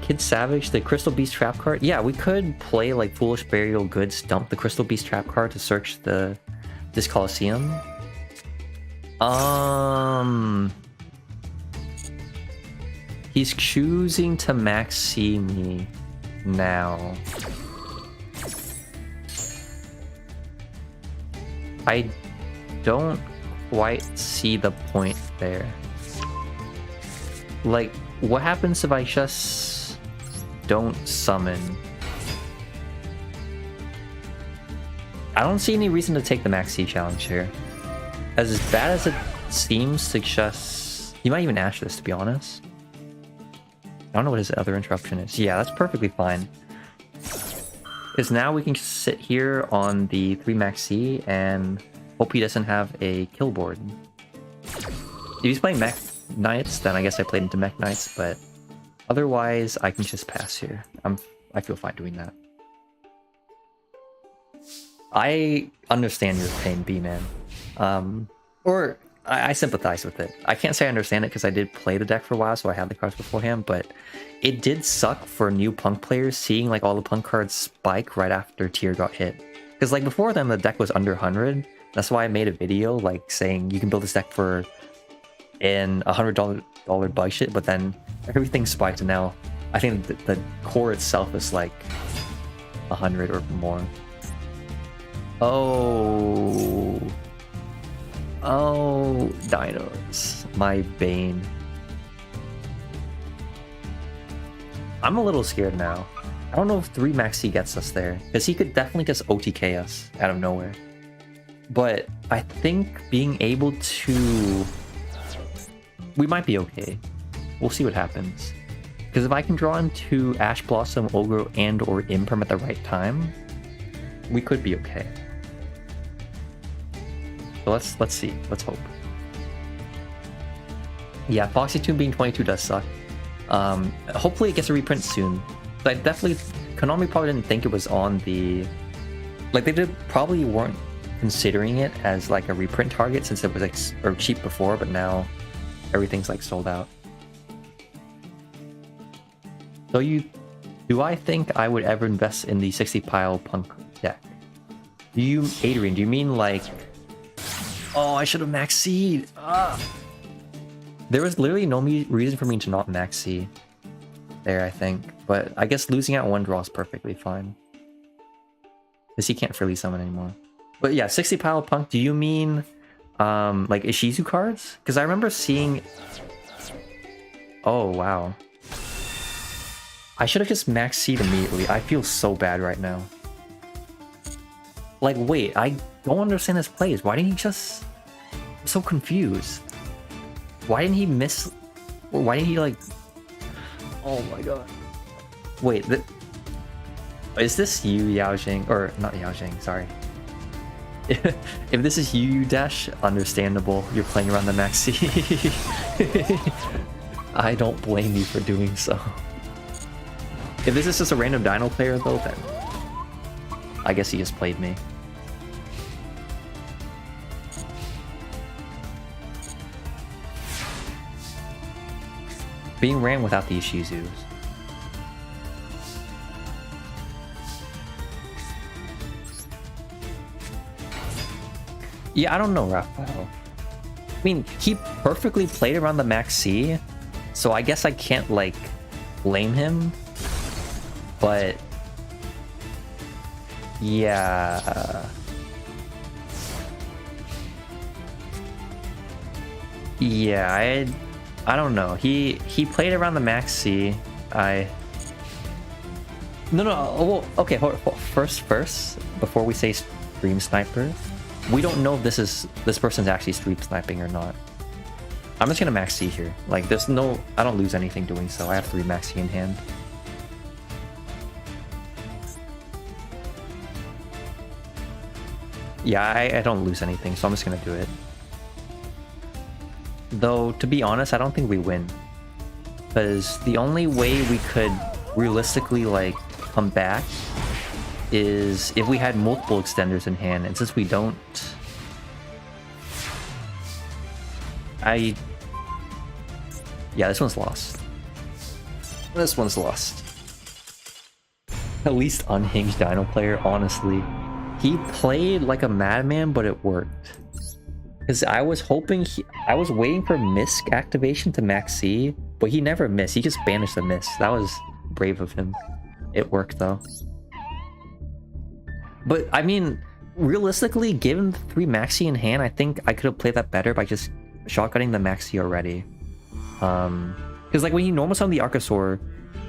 Kid Savage, the Crystal Beast trap card? Yeah, we could play like Foolish Burial Goods, dump the Crystal Beast trap card to search this Coliseum. He's choosing to max C me now. I don't quite see the point there. Like, what happens if I just don't summon? I don't see any reason to take the Max C challenge here. As bad as it seems to just... He might even Ash this, to be honest. I don't know what his other interruption is. Yeah, that's perfectly fine. Because now we can just sit here on the 3 Max C and hope he doesn't have a kill board. If he's playing Mech Knights, then I guess I played into Mech Knights, but otherwise I can just pass here. I feel fine doing that. I understand your pain, B-Man. Or I sympathize with it. I can't say I understand it because I did play the deck for a while, so I had the cards beforehand, but it did suck for new Punk players seeing like all the Punk cards spike right after tier got hit. Because like before then the deck was under 100. That's why I made a video like saying you can build this deck for in $100 budget, but then everything spiked, and now I think the core itself is like 100 or more. Oh, Dinos, my bane. I'm a little scared now. I don't know if 3 Max C gets us there, because he could definitely just OTK us out of nowhere. But I think being able to... We might be okay. We'll see what happens. Because if I can draw into Ash Blossom, Ogre, and or Imperm at the right time, we could be okay. So let's see. Let's hope. Yeah, Foxy Toon being 22 does suck. Hopefully it gets a reprint soon. But I definitely... Konami probably didn't think it was on the... Like, they probably weren't considering it as like a reprint target since it was like or cheap before, but now everything's like sold out. So do I think I would ever invest in the 60 pile Punk deck? Adrian, do you mean like, oh, I should have max C'd? There was literally no reason for me to not max C there, I think, but I guess losing out one draw is perfectly fine because he can't freely summon anymore. But yeah, 60 pile Punk, do you mean like Ishizu cards? Because I remember seeing... Oh, wow. I should have just max C'd immediately. I feel so bad right now. Like, wait, I don't understand his plays. Why didn't he just... I'm so confused. Why didn't he miss... Why didn't he, like... Oh my god. Wait, is this you, Yaojing? Or, not Yaojing, sorry. If this is you, Dash, understandable. You're playing around the maxi. I don't blame you for doing so. If this is just a random Dino player, though, then I guess he just played me. Being ran without the Ishizus. Yeah, I don't know, Raphael. I mean, he perfectly played around the Max C, so I guess I can't, like, blame him. But Yeah. Yeah, I don't know. He played around the max C. No, well, okay, first, before we say stream sniper, we don't know if this person's actually stream sniping or not. I'm just gonna max C here. Like, there's no, I don't lose anything doing so. I have 3 max C in hand. Yeah, I don't lose anything, so I'm just gonna do it. Though, to be honest, I don't think we win. Because the only way we could realistically, like, come back is if we had multiple extenders in hand, and since we don't... Yeah, this one's lost. This one's lost. At least unhinged Dino player, honestly. He played like a madman, but it worked. Because I was hoping I was waiting for Misk activation to max C, but he never missed. He just banished the miss. That was brave of him. It worked though. But I mean, realistically, given 3 maxi in hand, I think I could have played that better by just shotgunning the maxi already. Because like when you normal summon the Archosaur,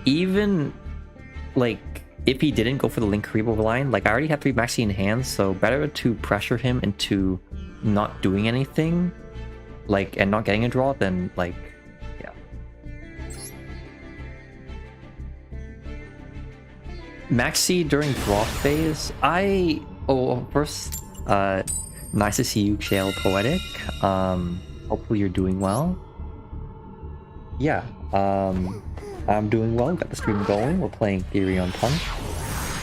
even like if he didn't go for the Link creep over line, like I already had 3 maxi in hand, so better to pressure him into not doing anything, like, and not getting a draw than like, yeah. Maxi during draw phase, first, nice to see you, Shale Poetic. Hopefully you're doing well. Yeah, I'm doing well. Got the stream going. We're playing Therion P.U.N.K,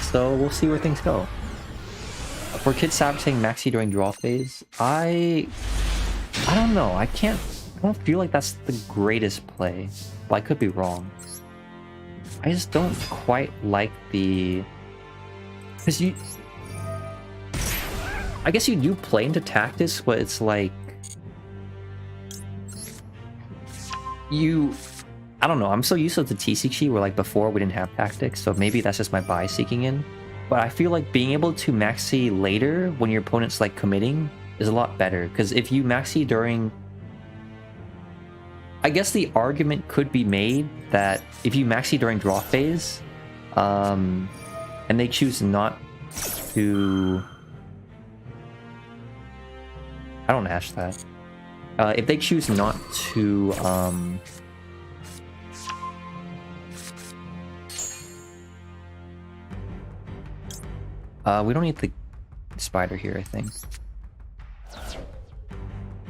so we'll see where things go. For kids sabotaging maxi during draw phase, I don't know. I don't feel like that's the greatest play, but I could be wrong. I just don't quite like the... Because I guess you do play into tactics, but it's like... I don't know, I'm so used to the TCG where like before we didn't have tactics, so maybe that's just my bias seeking in. But I feel like being able to maxi later when your opponent's like committing is a lot better. Because if you maxi during... I guess the argument could be made that if you maxi during draw phase, and they choose not to... I don't ash that. If they choose not to... we don't need the spider here, I think.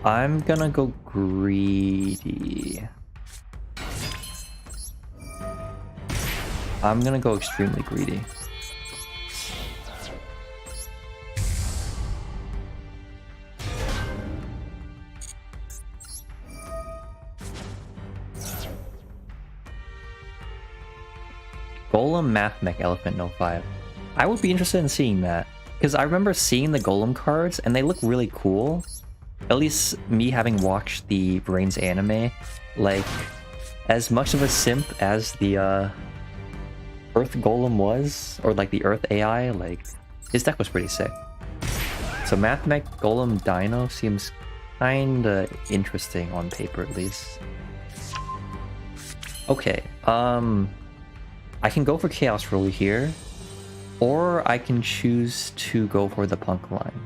I'm gonna go greedy. I'm gonna go extremely greedy. Golem, Math Mech, Elephant, No 5. I would be interested in seeing that, because I remember seeing the Golem cards and they look really cool. At least me having watched the Brains anime, like, as much of a simp as the Earth Golem was, or like the Earth AI, like, his deck was pretty sick. So Math Mech, Golem, Dino seems kinda interesting on paper at least. Okay, I can go for Chaos Ruler here, or I can choose to go for the Punk line.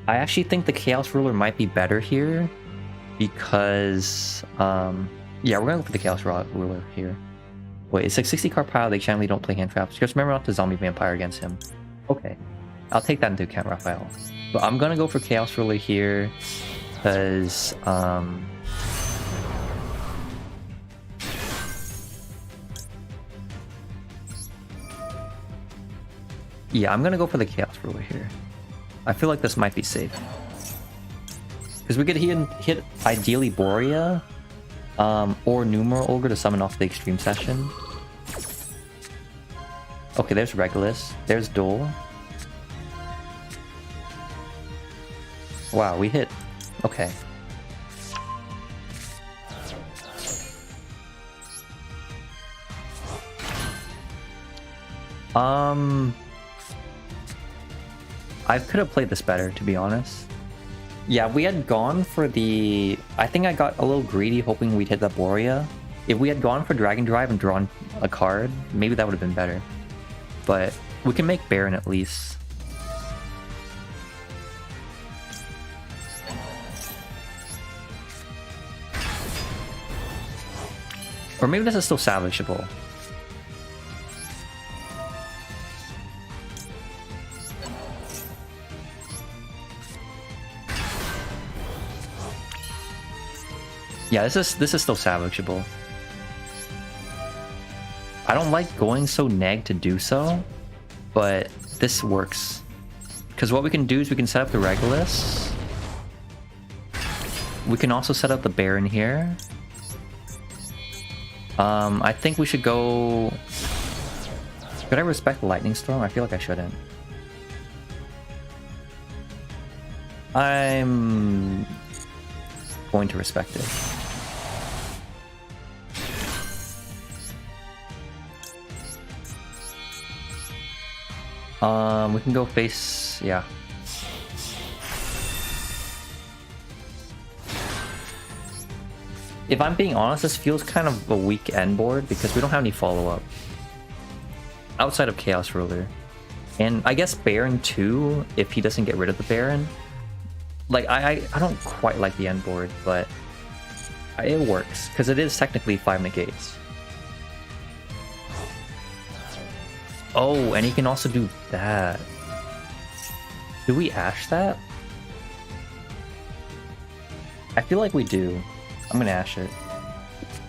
I actually think the Chaos Ruler might be better here, because, yeah, we're gonna go for the Chaos Ruler here. Wait, it's like 60 card pile, they generally don't play hand traps. Just remember not to Zombie Vampire against him. Okay, I'll take that into account, Raphael. But I'm gonna go for Chaos Ruler here, because, yeah, I'm gonna go for the Chaos Ruler here. I feel like this might be safe. Because we could hit ideally Borea, or Numeral Ogre to summon off the Extreme Session. Okay, there's Regulus. There's Duel. Wow, we hit. Okay. I could have played this better, to be honest. Yeah, we had gone for the... I think I got a little greedy hoping we'd hit the Borea. If we had gone for Dragon Drive and drawn a card, maybe that would have been better. But we can make Baron at least. Or maybe this is still salvageable. Yeah, this is still salvageable. I don't like going so neg to do so, but this works. Because what we can do is we can set up the Regulus. We can also set up the Baron here. I think we should go... Should I respect the Lightning Storm? I feel like I shouldn't. I'm going to respect it. We can go face, yeah. If I'm being honest, this feels kind of a weak end board because we don't have any follow-up. Outside of Chaos Ruler. And I guess Baron too, if he doesn't get rid of the Baron. Like, I don't quite like the end board, but it works, because it is technically 5 negates. Oh, and he can also do that. Do we Ash that? I feel like we do. I'm gonna Ash it.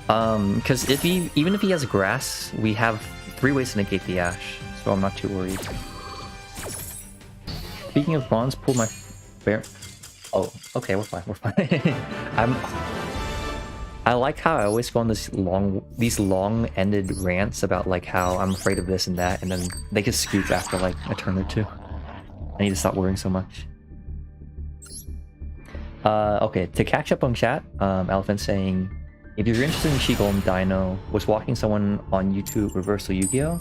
Because even if he has grass, we have 3 ways to negate the Ash, so I'm not too worried. Speaking of bronze, pull my bear. Oh, okay, we're fine. We're fine. I like how I always go on these long-ended rants about like how I'm afraid of this and that, and then they just scoop after like a turn or two. I need to stop worrying so much. Okay, to catch up on chat, Elephant saying, if you're interested in She-Golem Dino, was walking someone on YouTube Reversal Yu-Gi-Oh!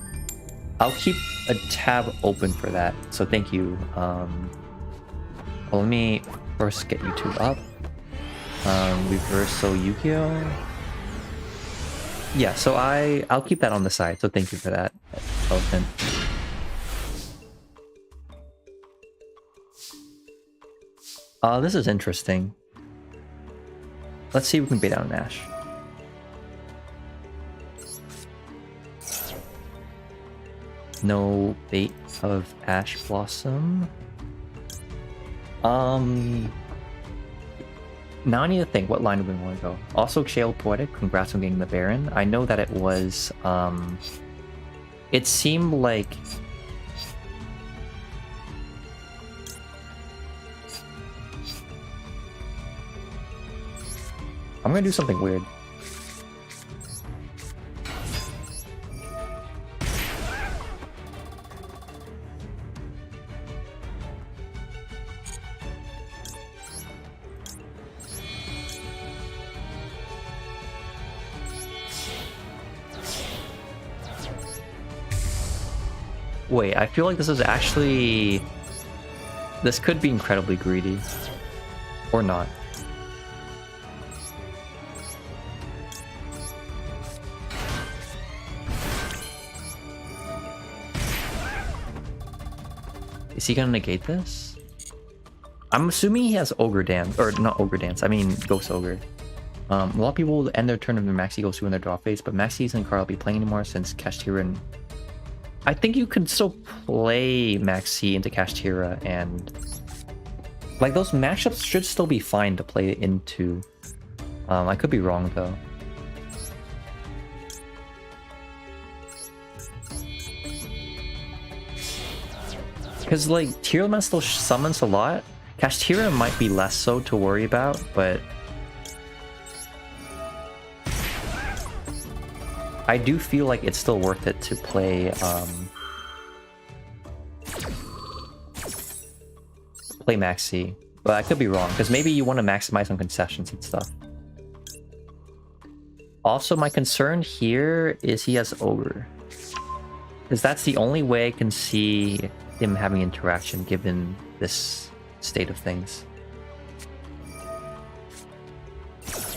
I'll keep a tab open for that, so thank you. Well, let me first get YouTube up. Reversal Yu-Gi-Oh! Yeah, so I'll keep that on the side, so thank you for that, Elephant. This is interesting. Let's see if we can bait out an Ash. No bait of Ash Blossom. Now I need to think, what line do we want to go? Also, Shale Poetic, congrats on getting the Baron. I know that it was, it seemed like... I'm gonna do something weird. Wait, I feel like this is actually... This could be incredibly greedy. Or not. Is he gonna negate this? I'm assuming he has Ogre Dance, or not Ogre Dance, I mean Ghost Ogre. A lot of people will end their turn of their Maxi Ghost in their draw phase, but Maxi isn't a card I'll be playing anymore since Kashtira. I think you can still play Maxi into Kashtira, and like those mashups should still be fine to play into. I could be wrong though. Because like Tearman still summons a lot. Kashtira might be less so to worry about, but I do feel like it's still worth it to play play Maxi. But I could be wrong, because maybe you want to maximize on concessions and stuff. Also, my concern here is he has Ogre. Because that's the only way I can see him having interaction given this state of things.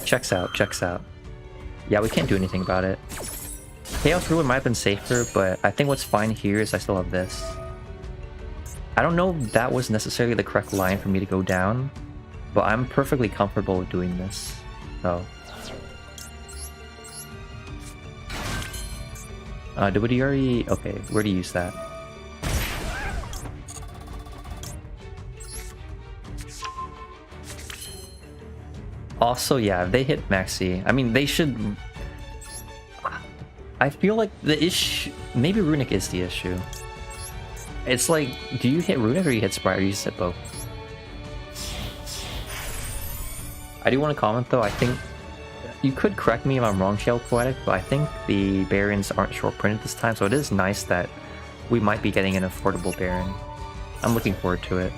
Checks out, checks out. Yeah, we can't do anything about it. Chaos Ruin might have been safer, but I think what's fine here is I still have this. I don't know if that was necessarily the correct line for me to go down, but I'm perfectly comfortable with doing this. So. Did we already... Okay, where to use that? Also, yeah, if they hit Maxi, I mean, they should... I feel like the issue... Maybe Runic is the issue. It's like, do you hit Runic or you hit Spright, or you just hit both? I do want to comment though, I think... You could correct me if I'm wrong, Shell Poetic, but I think the Barons aren't short printed this time, so it is nice that we might be getting an affordable Baron. I'm looking forward to it.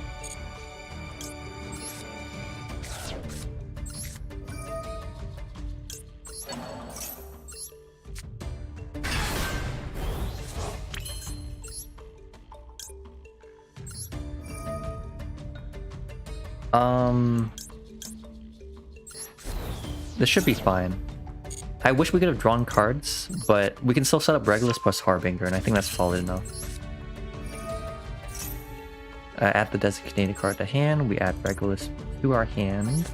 This should be fine. I wish we could have drawn cards, but we can still set up Regulus plus Harbinger, and I think that's solid enough. Add the designated card to hand, we add Regulus to our hand.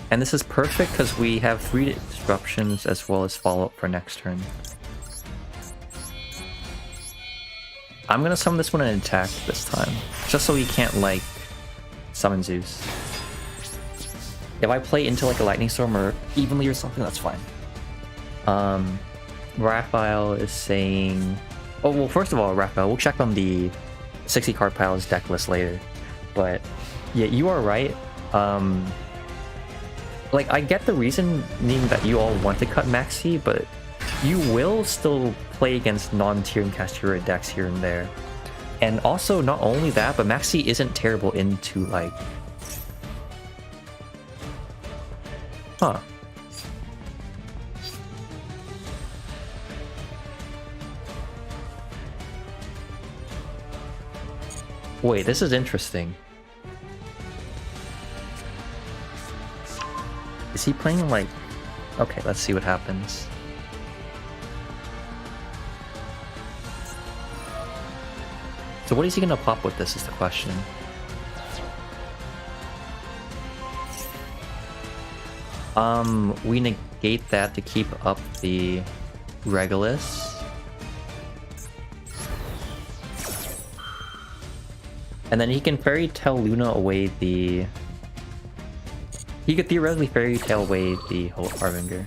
And this is perfect because we have 3 disruptions as well as follow-up for next turn. I'm gonna summon this one and attack this time, just so he can't, like, summon Zeus. If I play into, like, a Lightning Storm or Evenly or something, that's fine. Raphael is saying... Oh, well, first of all, Raphael, we'll check on the 60 card pile's deck list later. But, yeah, you are right. Like, I get the reasoning that you all want to cut Maxi, but you will still play against non-Therion Castura decks here and there. And also, not only that, but Maxi isn't terrible into, like... Huh. Wait, this is interesting. Is he playing, like... Okay, let's see what happens. So what is he gonna pop with this is the question. We negate that to keep up the Regulus. And then he can Fairy Tail Luna away the... He could theoretically Fairy Tail away the Harbinger.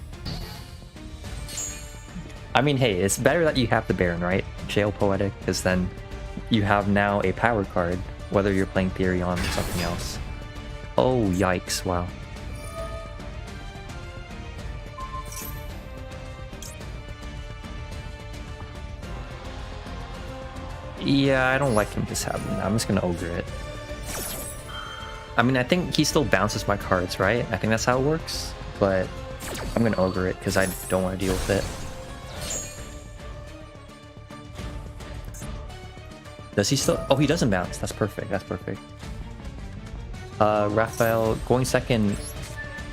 I mean, hey, it's better that you have the Baron, right? Shale Poetic, because then you have now a power card, whether you're playing Therion or something else. Oh, yikes, wow. Yeah, I don't like him just having that. I'm just gonna Ogre it. I mean, I think he still bounces my cards, right? I think that's how it works, but I'm gonna Ogre it because I don't want to deal with it. Does he still? Oh, he doesn't bounce. That's perfect. That's perfect. Raphael going second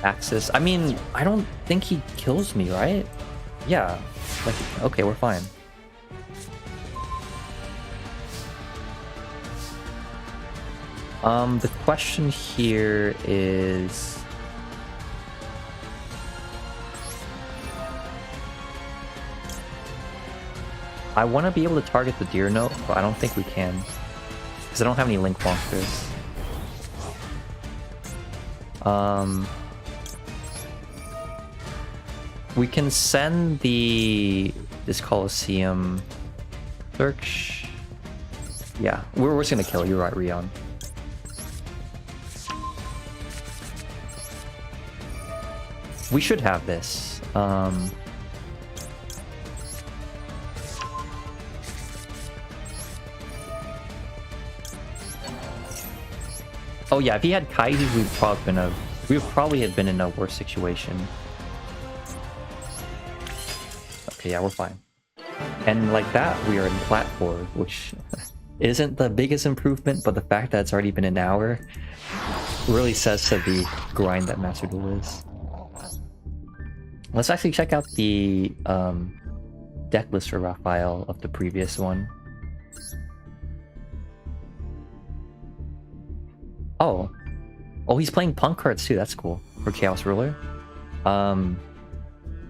Axis. I mean, I don't think he kills me, right? Yeah. Like, okay, we're fine. The question here is... I want to be able to target the Deer Note, but I don't think we can. Because I don't have any Link monsters. We can send this Colosseum search. Yeah, we're just gonna kill you, right, Rion? We should have this. Oh yeah, if he had Kaiju, we'd probably been We would probably have been in a worse situation. Okay, yeah, we're fine. And like that, we are in plat 4, which isn't the biggest improvement, but the fact that it's already been an hour really says to the grind that Master Duel is. Let's actually check out the deck list for Raphael of the previous one. Oh, he's playing Punk cards too. That's cool for Chaos Ruler.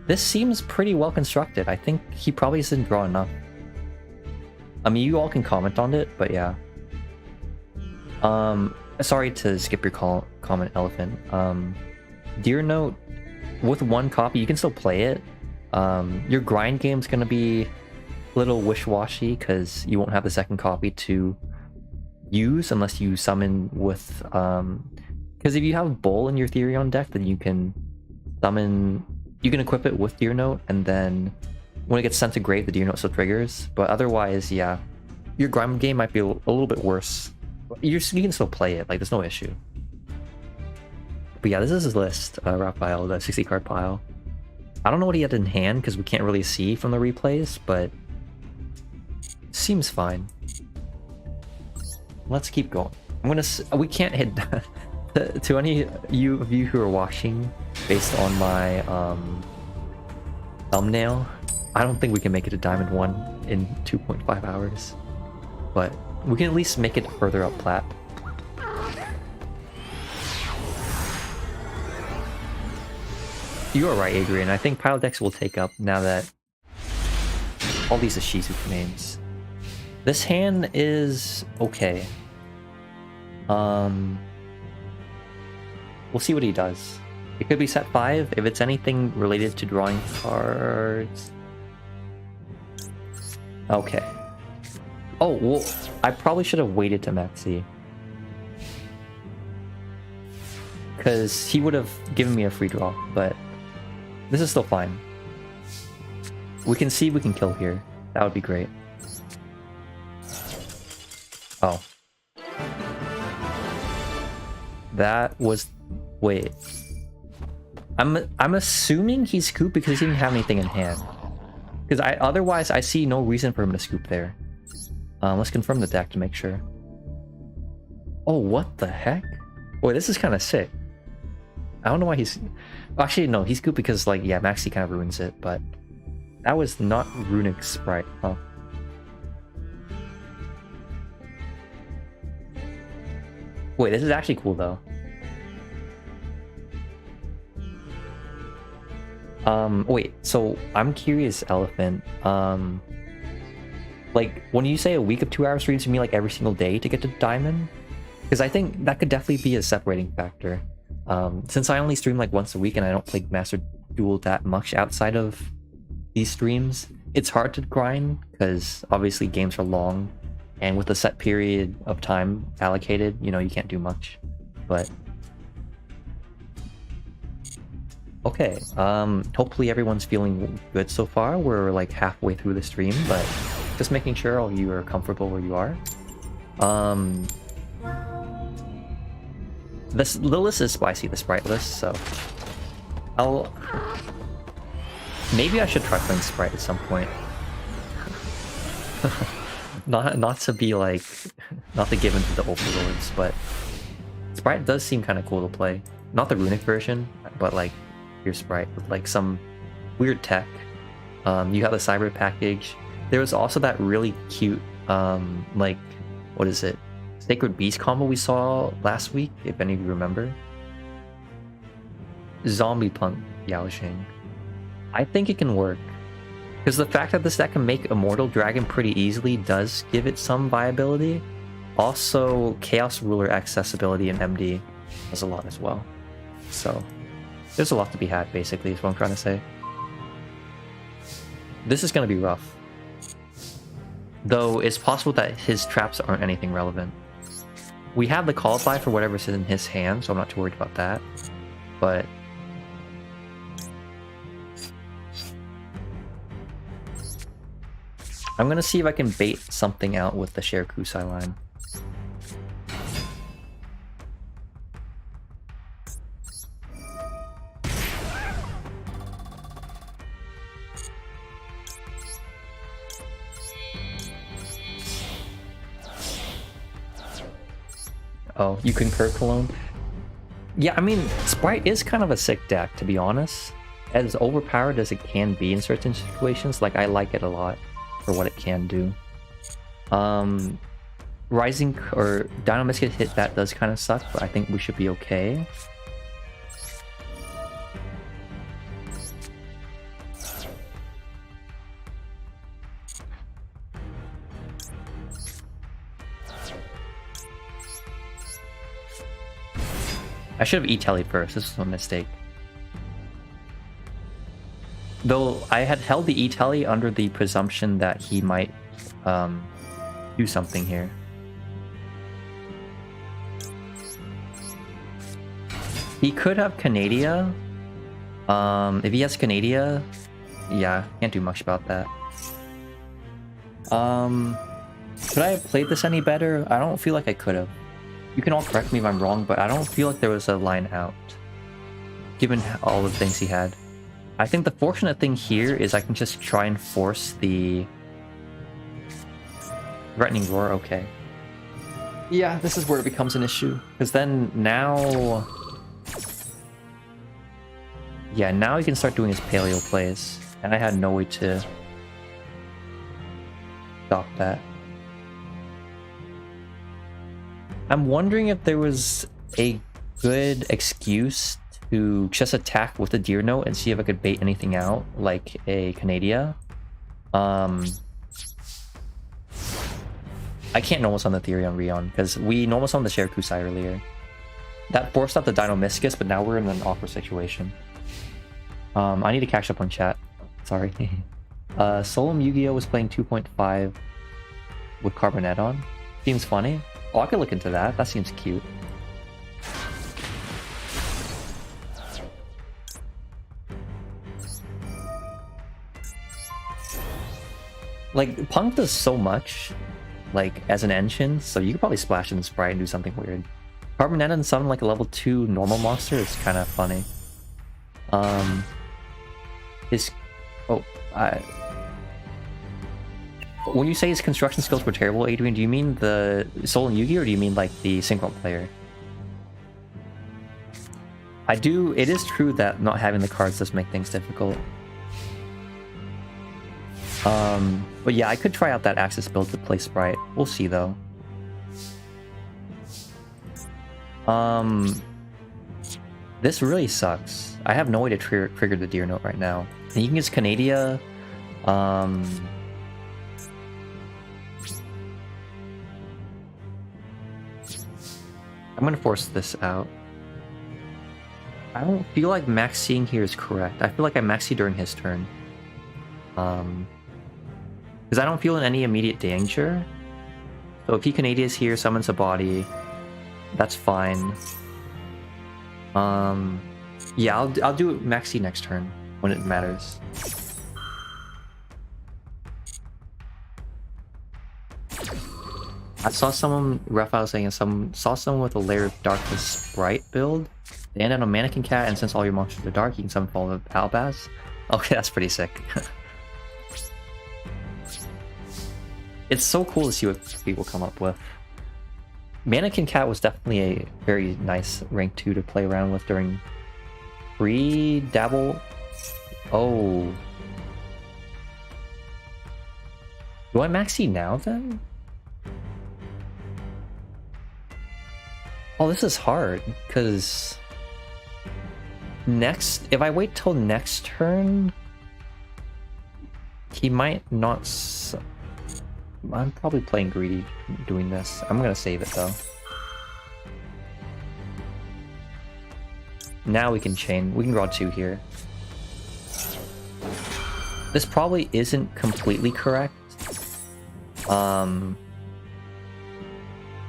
This seems pretty well constructed. I think he probably doesn't draw enough. I mean, you all can comment on it, but yeah. Sorry to skip your comment, Elephant. Deer Note, with 1 copy, you can still play it. Your grind game's gonna be a little wish-washy because you won't have the 2nd copy to use unless you summon with... Because if you have Bull in your Therion deck, then you can summon... You can equip it with Deer Note, and then when it gets sent to grave, the Deer Note still triggers. But otherwise, yeah, your grind game might be a little bit worse. You can still play it, like, there's no issue. But yeah, this is his list, Raphael, the 60 card pile. I don't know what he had in hand, because we can't really see from the replays, but... seems fine. Let's keep going. We can't hit... to any of you who are watching, based on my thumbnail, I don't think we can make it to Diamond 1 in 2.5 hours. But we can at least make it further up plat. You are right, Adrian. I think Pile Decks will take up now that all these are Shizuku names. This hand is okay. We'll see what he does. It could be set 5 if it's anything related to drawing cards. Okay. Oh, well, I probably should have waited to Maxi. Because he would have given me a free draw, but this is still fine. We can see if we can kill here. That would be great. Oh. That was... Wait. I'm assuming he scooped because he didn't have anything in hand. Because otherwise I see no reason for him to scoop there. Let's confirm the deck to make sure. Oh, what the heck? Boy, this is kind of sick. I don't know why he's... Actually, no, he scooped because, like, yeah, Maxi kind of ruins it, but... That was not Runic Spright, huh? Wait, this is actually cool, though. Wait, so I'm curious, Elephant. Like, when you say a week of 2 hour streams, you mean like every single day to get to Diamond? Because I think that could definitely be a separating factor. Since I only stream like once a week and I don't play Master Duel that much outside of these streams, it's hard to grind because obviously games are long, and with a set period of time allocated, you know, you can't do much. But okay, hopefully everyone's feeling good so far. We're like halfway through the stream, but just making sure all you are comfortable where you are. The list is spicy, the Spright list, so maybe I should try playing Spright at some point. not to be like, not to give into the overlords, but Spright does seem kind of cool to play. Not the runic version, but like your Spright with like some weird tech. You have the cyber package. There was also that really cute, like, what is it? Sacred Beast combo we saw last week, if any of you remember. Zombie Punk Yaoxing. I think it can work. Because the fact that this deck can make Immortal Dragon pretty easily does give it some viability. Also, Chaos Ruler accessibility in MD does a lot as well. So, there's a lot to be had, basically, is what I'm trying to say. This is going to be rough. Though, it's possible that his traps aren't anything relevant. We have the Callify for whatever's in his hand, so I'm not too worried about that. But I'm gonna see if I can bait something out with the Share Kusai line. Oh, you concur, Cologne? Yeah, I mean, Spright is kind of a sick deck, to be honest. As overpowered as it can be in certain situations, like, I like it a lot for what it can do. Rising or Dino Misket hit that does kind of suck, but I think we should be okay. I should have E-Tellied first. This was a mistake. Though I had held the E-Telly under the presumption that he might do something here. He could have Canadia. If he has Canadia, yeah, can't do much about that. Could I have played this any better? I don't feel like I could have. You can all correct me if I'm wrong, but I don't feel like there was a line out, given all the things he had. I think the fortunate thing here is I can just try and force the Threatening Roar. Okay. Yeah, this is where it becomes an issue, because then now... Yeah, now he can start doing his Paleo plays, and I had no way to stop that. I'm wondering if there was a good excuse to just attack with a Deer Note and see if I could bait anything out, like a Canadia. I can't normal summon the Therion Rion, because we normal summoned the Sherikusai earlier. That forced out the Dino Miscus, but now we're in an awkward situation. I need to catch up on chat. Sorry. Solom Yu-Gi-Oh! Was playing 2.5 with Carbonet on. Seems funny. Oh, I could look into that. That seems cute. Like, Punk does so much, like, as an engine, so you could probably splash in the Spright and do something weird. Carbonetta and summon like a level 2 normal monster is kind of funny. When you say his construction skills were terrible, Adrian, do you mean the Soul and Yugi, or do you mean like the synchro player? It is true that not having the cards does make things difficult. But yeah, I could try out that Axis build to play Spright. We'll see though. This really sucks. I have no way to trigger the Deer Note right now. And you can use Canadia. I'm gonna force this out. I don't feel like maxing here is correct. I feel like I maxi during his turn. Because I don't feel in any immediate danger. So if he Canadias here, summons a body, that's fine. Yeah, I'll do maxi next turn when it matters. I saw someone, Raphael saying, saw someone with a Lair of Darkness Spright build. They end on a Mannequin Cat, and since all your monsters are dark, you can summon Fall of Albaz. Okay, that's pretty sick. It's so cool to see what people come up with. Mannequin Cat was definitely a very nice rank 2 to play around with during pre-dabble. Oh. Do I maxi now then? Oh, this is hard, because if I wait till next turn, he might not... I'm probably playing greedy doing this. I'm gonna save it though. Now we can chain. We can draw 2 here. This probably isn't completely correct.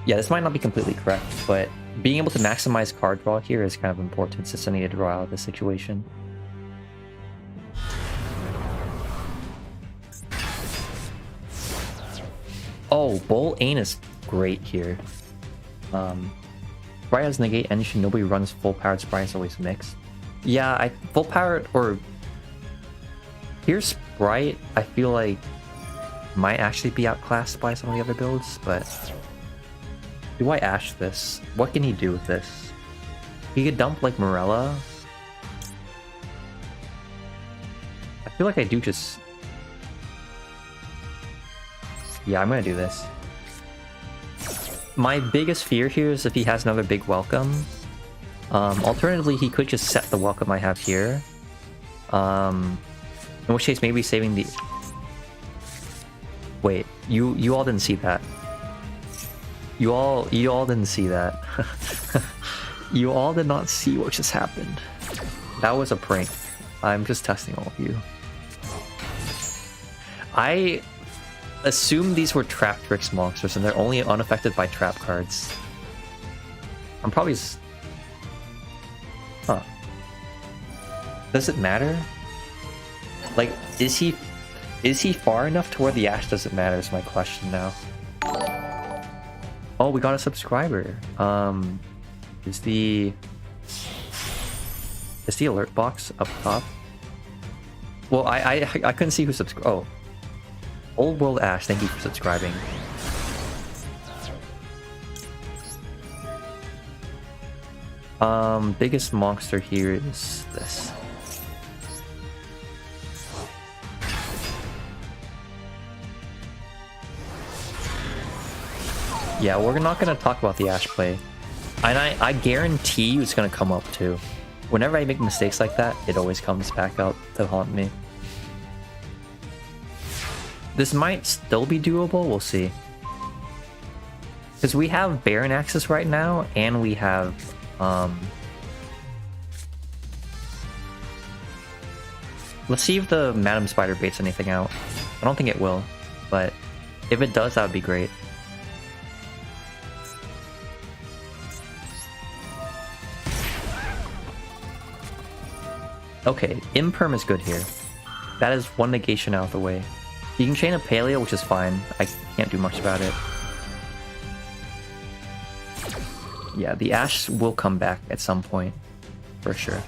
Yeah, this might not be completely correct, but being able to maximize card draw here is kind of important since I need to draw out of this situation. Oh, Bull Ain is great here. Spright has negate engine, nobody runs full powered Spright, is always mixed. Yeah, full powered or here's Spright, I feel like might actually be outclassed by some of the other builds, but Do I Ash this? What can he do with this? He could dump like Morella. I feel like I do just... Yeah, I'm gonna do this. My biggest fear here is if he has another big welcome. Alternatively, he could just set the welcome I have here. In which case, maybe saving the... Wait, you all didn't see that. You all didn't see that. You all did not see what just happened. That was a prank. I'm just testing all of you. I assume these were Trap Tricks monsters and they're only unaffected by trap cards. I'm probably... Huh. Does it matter? Like, is he far enough to where the Ash doesn't matter is my question now. Oh, we got a subscriber. Is the alert box up top? Well, I couldn't see who subscribed. Oh. Old World Ash, thank you for subscribing. Biggest monster here is this. Yeah, we're not gonna talk about the Ash play. And I guarantee you it's gonna come up too. Whenever I make mistakes like that, it always comes back up to haunt me. This might still be doable, we'll see. Because we have Baron access right now, and we have... Let's see if the Madam Spider baits anything out. I don't think it will, but if it does, that would be great. Okay, Imperm is good here. That is one negation out of the way. You can chain a Paleo, which is fine. I can't do much about it. Yeah, the Ash will come back at some point, for sure.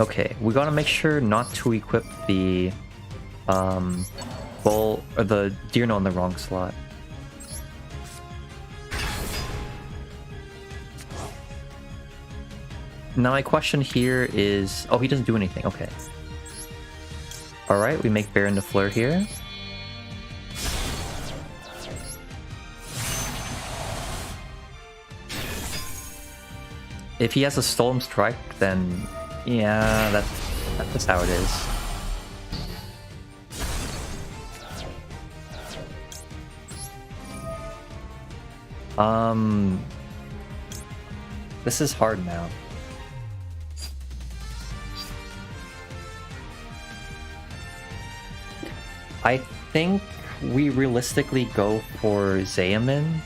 Okay, we gotta make sure not to equip the Bull or the Dino in the wrong slot. Now my question here is... Oh, he doesn't do anything. Okay. Alright, we make Baron de Fleur here. If he has a Stolen Strike, then... Yeah, that's how it is. This is hard now. I think we realistically go for Zayamin.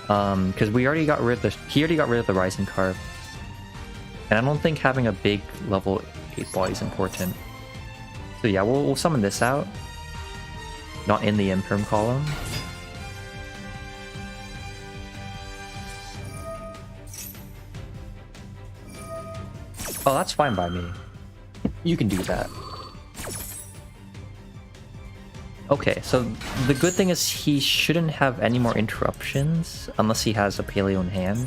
Because we already got rid of the... He already got rid of the Rising Carp. And I don't think having a big level 8 body is important. So yeah, we'll summon this out. Not in the Imperm column. Oh, that's fine by me. You can do that. Okay, so the good thing is he shouldn't have any more interruptions unless he has a Paleo in hand.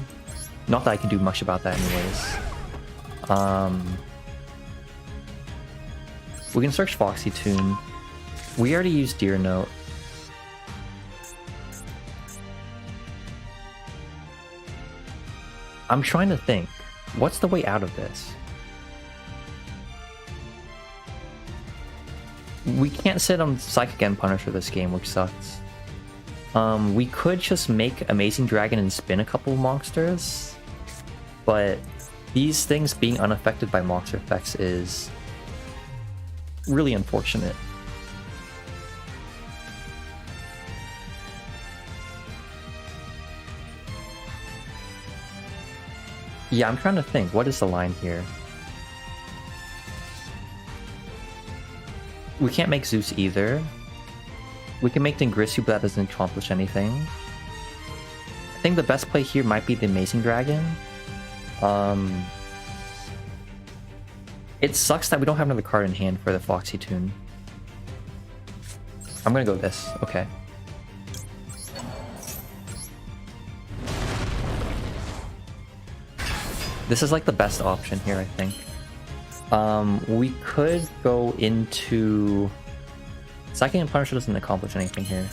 Not that I can do much about that anyways. We can search Foxy Tune. We already used Deer Note. I'm trying to think. What's the way out of this? We can't sit on Psychic End Punisher this game, which sucks. We could just make Amazing Dragon and spin a couple monsters, but these things being unaffected by monster effects is really unfortunate. Yeah, I'm trying to think. What is the line here? We can't make Zeus either. We can make Dingrissu, but that doesn't accomplish anything. I think the best play here might be the Amazing Dragon. It sucks that we don't have another card in hand for the Foxy Tune. I'm gonna go this. Okay. This is like the best option here, I think. We could go into... Second Punisher doesn't accomplish anything here.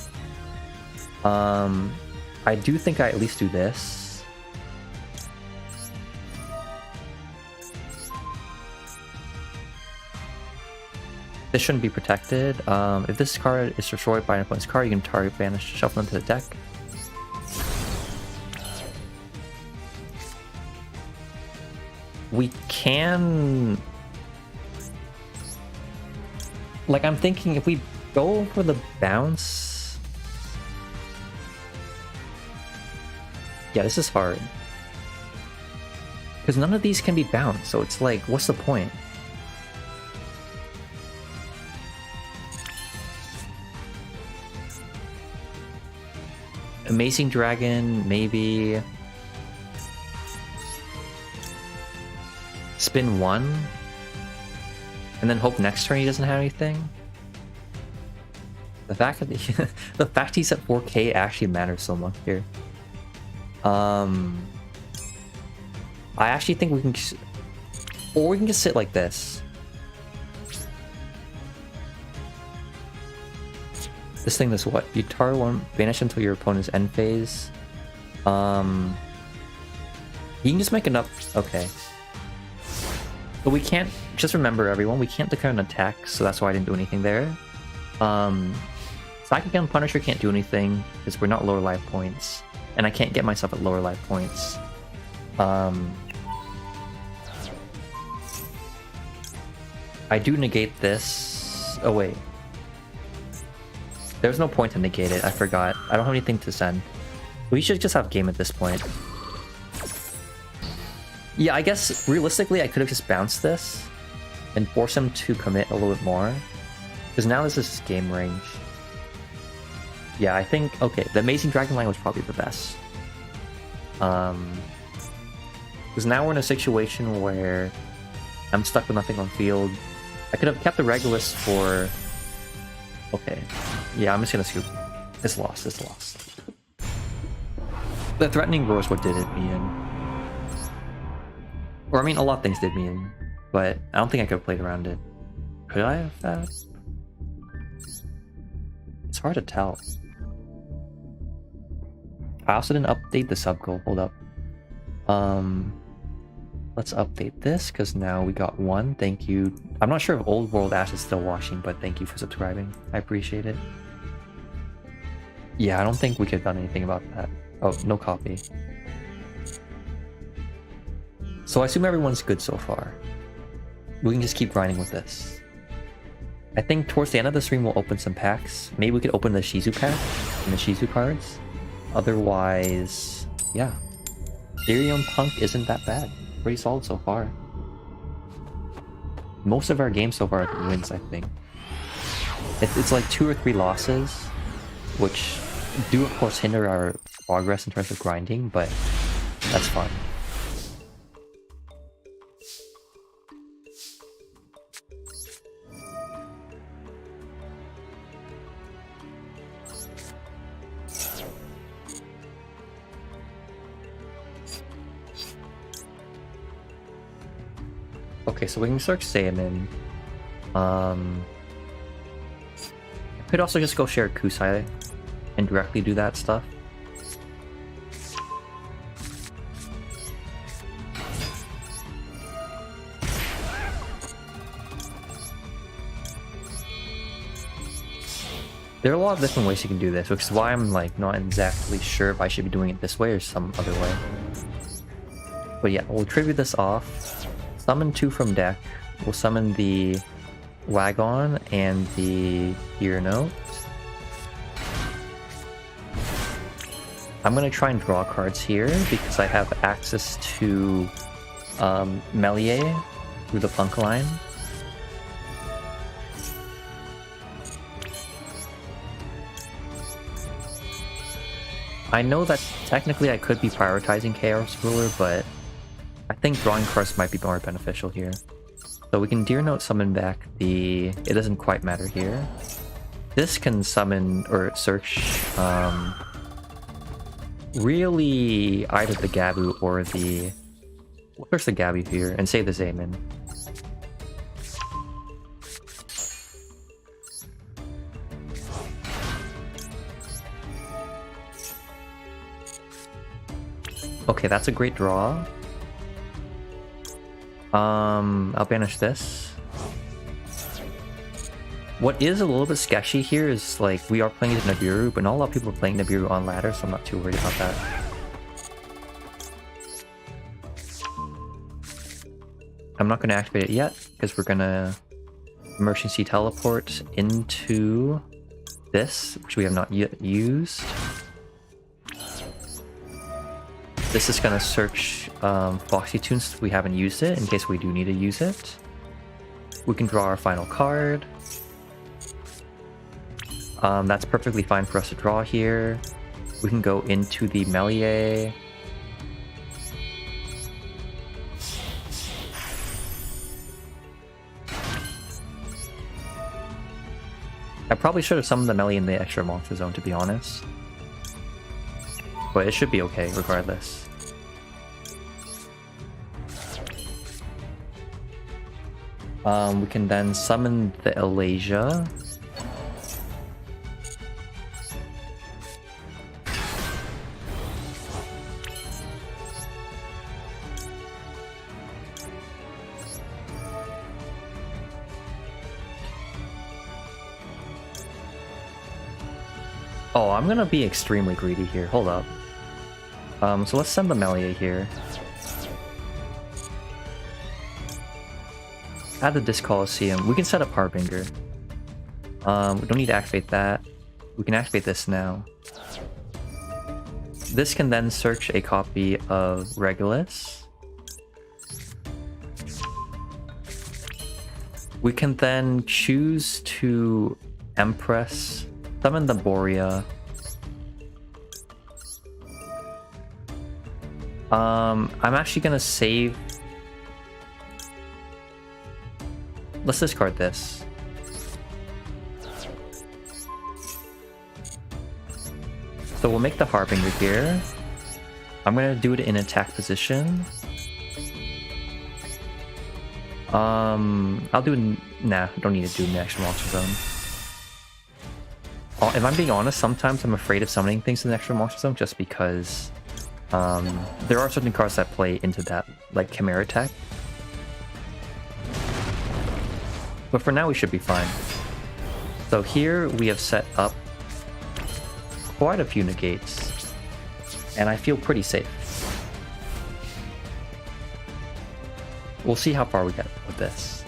I do think I at least do this. This shouldn't be protected. If this card is destroyed by an opponent's card, you can target, banish, shuffle into the deck. We can... Like, I'm thinking if we go for the bounce... Yeah, this is hard. Because none of these can be bounced, so it's like, what's the point? Amazing Dragon, maybe... Spin one, and then hope next turn he doesn't have anything. The fact that the fact he's at 4K actually matters so much here. I actually think we can, or we can just sit like this. This thing is what? You target one, banish until your opponent's end phase. You can just make enough. Okay. But we can't, just remember everyone, we can't declare an attack, so that's why I didn't do anything there. Psychic and Punisher can't do anything, because we're not lower life points. And I can't get myself at lower life points. I do negate this. Oh wait. There's no point to negate it, I forgot. I don't have anything to send. We should just have game at this point. Yeah, I guess realistically I could have just bounced this and forced him to commit a little bit more. Because now this is game range. Yeah, I think, okay, the Amazing Dragon line was probably the best. Because now we're in a situation where I'm stuck with nothing on field. I could have kept the Regulus for... Okay. Yeah, I'm just gonna scoop. It's lost, it's lost. The Threatening Roar is what did it me in. Or, I mean, a lot of things did me in, but I don't think I could have played around it. Could I have that? It's hard to tell. I also didn't update the sub goal. Hold up. Let's update this, because now we got one. Thank you. I'm not sure if Old World Ash is still watching, but thank you for subscribing. I appreciate it. Yeah, I don't think we could have done anything about that. Oh, no copy. So I assume everyone's good so far. We can just keep grinding with this. I think towards the end of the stream we'll open some packs. Maybe we could open the Shizu pack and the Shizu cards. Otherwise, yeah. Therion P.U.N.K isn't that bad. Pretty solid so far. Most of our games so far are wins, I think. It's like 2 or 3 losses, which do of course hinder our progress in terms of grinding, but that's fine. Okay, so we can search Saiyaman. I could also just go share Kusai and directly do that stuff. There are a lot of different ways you can do this, which is why I'm like not exactly sure if I should be doing it this way or some other way. But yeah, we'll tribute this off. Summon 2 from deck. We'll summon the Wagon and the Ear Note. I'm gonna try and draw cards here because I have access to Melee through the P.U.N.K line. I know that technically I could be prioritizing Chaos Ruler, but I think drawing cards might be more beneficial here. So we can Deer Note summon back the... It doesn't quite matter here. This can summon or search really either the Gabu or the... We'll search the Gabu here and save the Xayman. Okay, that's a great draw. I'll banish this. What is a little bit sketchy here is, like, we are playing Nibiru, but not a lot of people are playing Nibiru on ladder, so I'm not too worried about that. I'm not going to activate it yet, because we're going to emergency teleport into this, which we have not yet used. This is going to search Foxy Tunes. We haven't used it in case we do need to use it. We can draw our final card. That's perfectly fine for us to draw here. We can go into the Melee. I probably should have summoned the Melee in the extra monster zone, to be honest. But it should be okay, regardless. We can then summon the Elasia. Oh, I'm gonna be extremely greedy here. Hold up. So let's send the Melee here. Add the Disc Coliseum. We can set up Harbinger. We don't need to activate that. We can activate this now. This can then search a copy of Regulus. We can then choose to Empress, summon the Borea. I'm actually gonna save. Let's discard this. So we'll make the Harbinger here. I'm gonna do it in attack position. I'll do. Nah, don't need to do the extra monster zone. If I'm being honest, sometimes I'm afraid of summoning things in the extra monster zone just because there are certain cards that play into that, like Chimera Tech. But for now, we should be fine. So here we have set up quite a few negates, and I feel pretty safe. We'll see how far we get with this.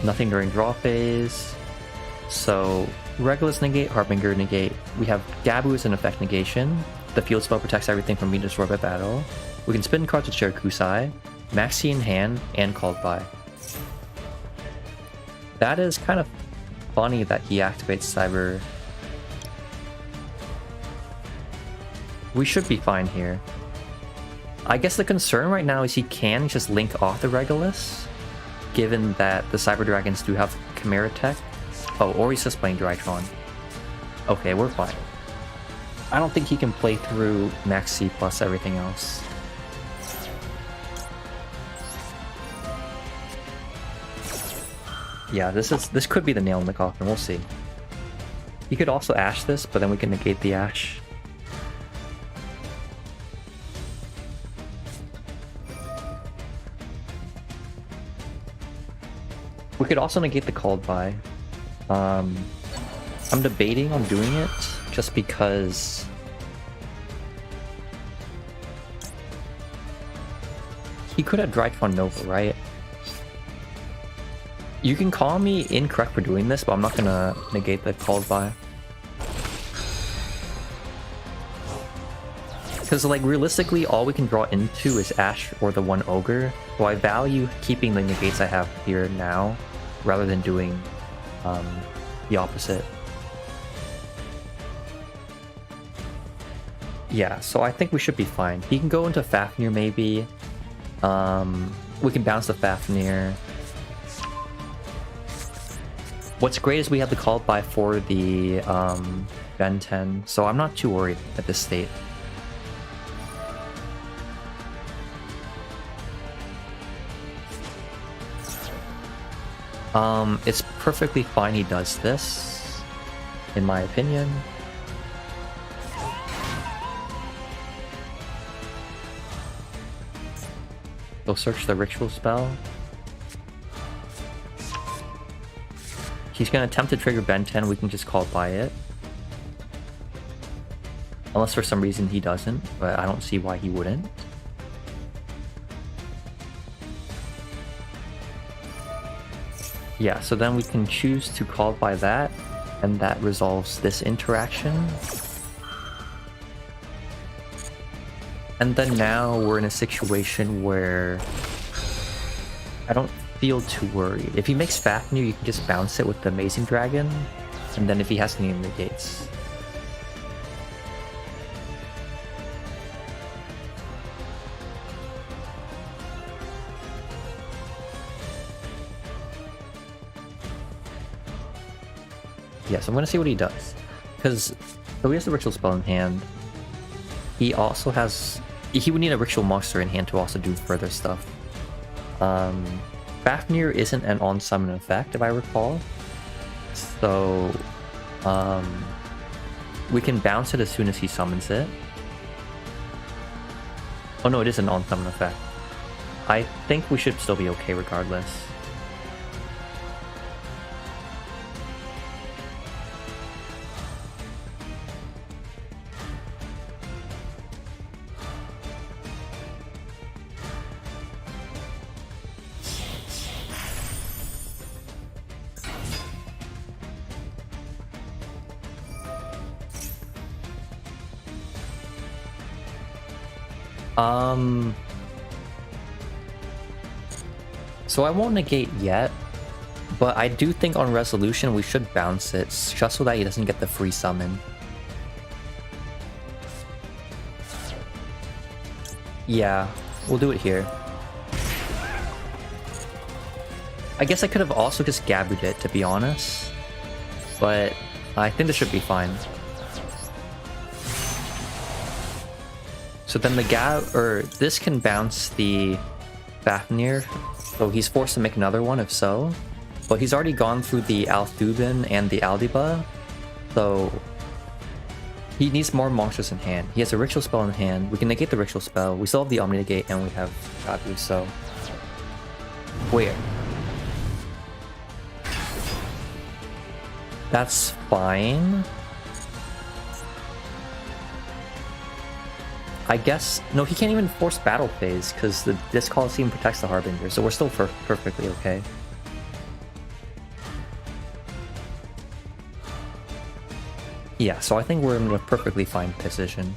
Nothing during draw phase. So Regulus negate, Harbinger negate. We have Gabu as an effect negation. The field spell protects everything from being destroyed by battle. We can spin cards with Shared Kusai, Maxi in hand, and Called By. That is kind of funny that he activates Cyber. We should be fine here. I guess the concern right now is he can just link off the Regulus, given that the Cyber Dragons do have Chimera Tech. Oh, or he's just playing Drytron. Okay, we're fine. I don't think he can play through Maxi plus everything else. Yeah, this could be the nail in the coffin, we'll see. He could also Ash this, but then we can negate the Ash. We could also negate the Called By. I'm debating on doing it just because he could have Drytron Nova, right? You can call me incorrect for doing this, but I'm not gonna negate the Called By. Because, like, realistically, all we can draw into is Ash or the one Ogre, so I value keeping the negates I have here now, rather than doing the opposite. Yeah, so I think we should be fine. He can go into Fafnir maybe. We can bounce the Fafnir. What's great is we have the call by for the Ben 10, so I'm not too worried at this state. It's perfectly fine he does this, in my opinion. Go search the ritual spell. He's gonna attempt to trigger Ben 10, we can just call by it. Unless for some reason he doesn't, but I don't see why he wouldn't. Yeah, so then we can choose to call by that, and that resolves this interaction. And then now we're in a situation where I don't feel too worried. If he makes Fafnir, you can just bounce it with the Amazing Dragon, and then if he has any negates. Yeah, so I'm gonna see what he does. Because so he has the ritual spell in hand. He also has... he would need a ritual monster in hand to also do further stuff. Fafnir isn't an on-summon effect, if I recall. So... we can bounce it as soon as he summons it. Oh no, it is an on-summon effect. I think we should still be okay regardless. So I won't negate yet, but I do think on resolution we should bounce it just so that he doesn't get the free summon. Yeah, we'll do it here. I guess I could have also just gabbed it, to be honest, but I think this should be fine. So then the this can bounce the Fafnir, so he's forced to make another one if so. But he's already gone through the Althubin and the Aldiba, so he needs more monsters in hand. He has a ritual spell in hand, we can negate the ritual spell, we still have the Omni Negate, and we have Gabu, so... Where? That's fine. I guess... no, he can't even force Battle Phase, because this Coliseum protects the Harbinger, so we're still perfectly okay. Yeah, so I think we're in a perfectly fine position.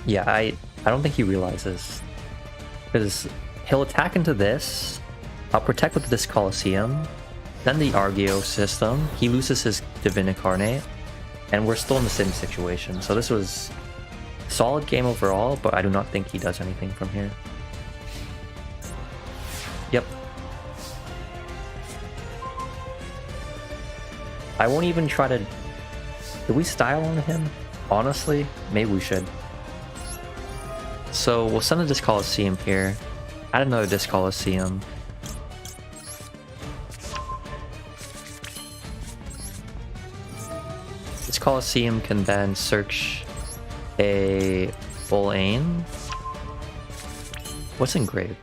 Yeah, I don't think he realizes. Because he'll attack into this, I'll protect with this Coliseum, then the Argeo system, he loses his Divine Incarnate, and we're still in the same situation. So this was a solid game overall, but I do not think he does anything from here. Yep. I won't even try to... do we style on him? Honestly, maybe we should. So we'll send a Disc Coliseum here, add another Disc Coliseum. This Coliseum can then search a Bull-Ain. What's engraved?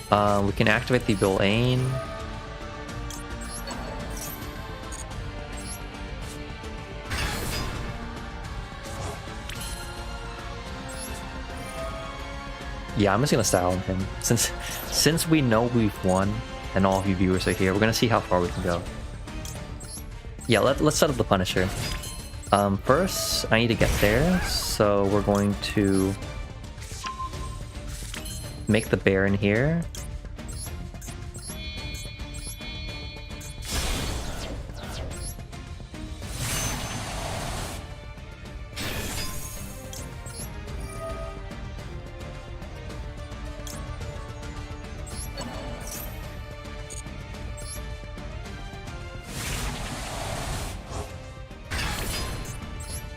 We can activate the Bull-Ain. Yeah, I'm just gonna style on him. Since we know we've won and all of you viewers are here, we're gonna see how far we can go. Yeah, let's set up the Punisher. First, I need to get there, so we're going to make the Baron here.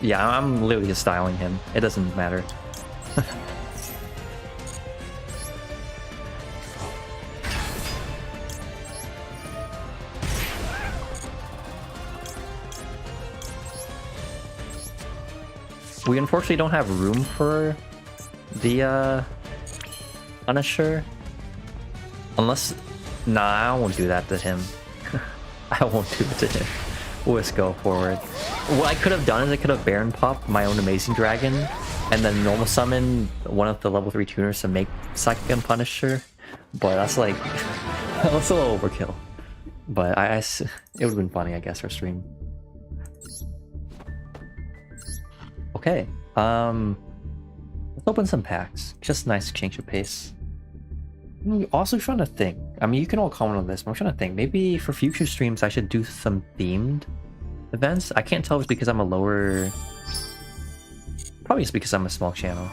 Yeah, I'm literally just styling him. It doesn't matter. We unfortunately don't have room for the Punisher. Unless... Nah, I won't do that to him. I won't do it to him. We'll just go forward. What I could have done is I could have Baron popped my own Amazing Dragon and then normal summon one of the level 3 tuners to make Psychic and Punisher. But that's like... that's a little overkill. But it would have been funny, I guess, for stream. Okay, let's open some packs. Just nice to change the pace. I'm also trying to think. I mean, you can all comment on this, but I'm trying to think. Maybe for future streams, I should do some themed events. I can't tell if it's because I'm a lower... Probably it's because I'm a small channel.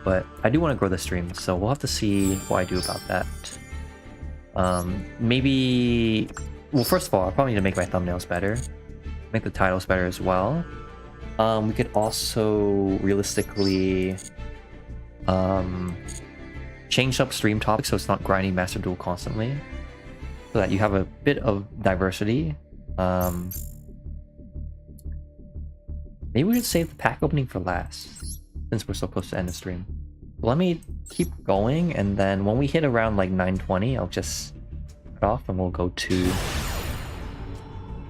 But I do want to grow the stream, so we'll have to see what I do about that. Maybe... Well, first of all, I probably need to make my thumbnails better. Make the titles better as well. We could also realistically change up stream topics so it's not grinding Master Duel constantly, so that you have a bit of diversity. Maybe we should save the pack opening for last, since we're so close to end the stream. Let me keep going, and then when we hit around like 9:20, I'll just cut off and we'll go to...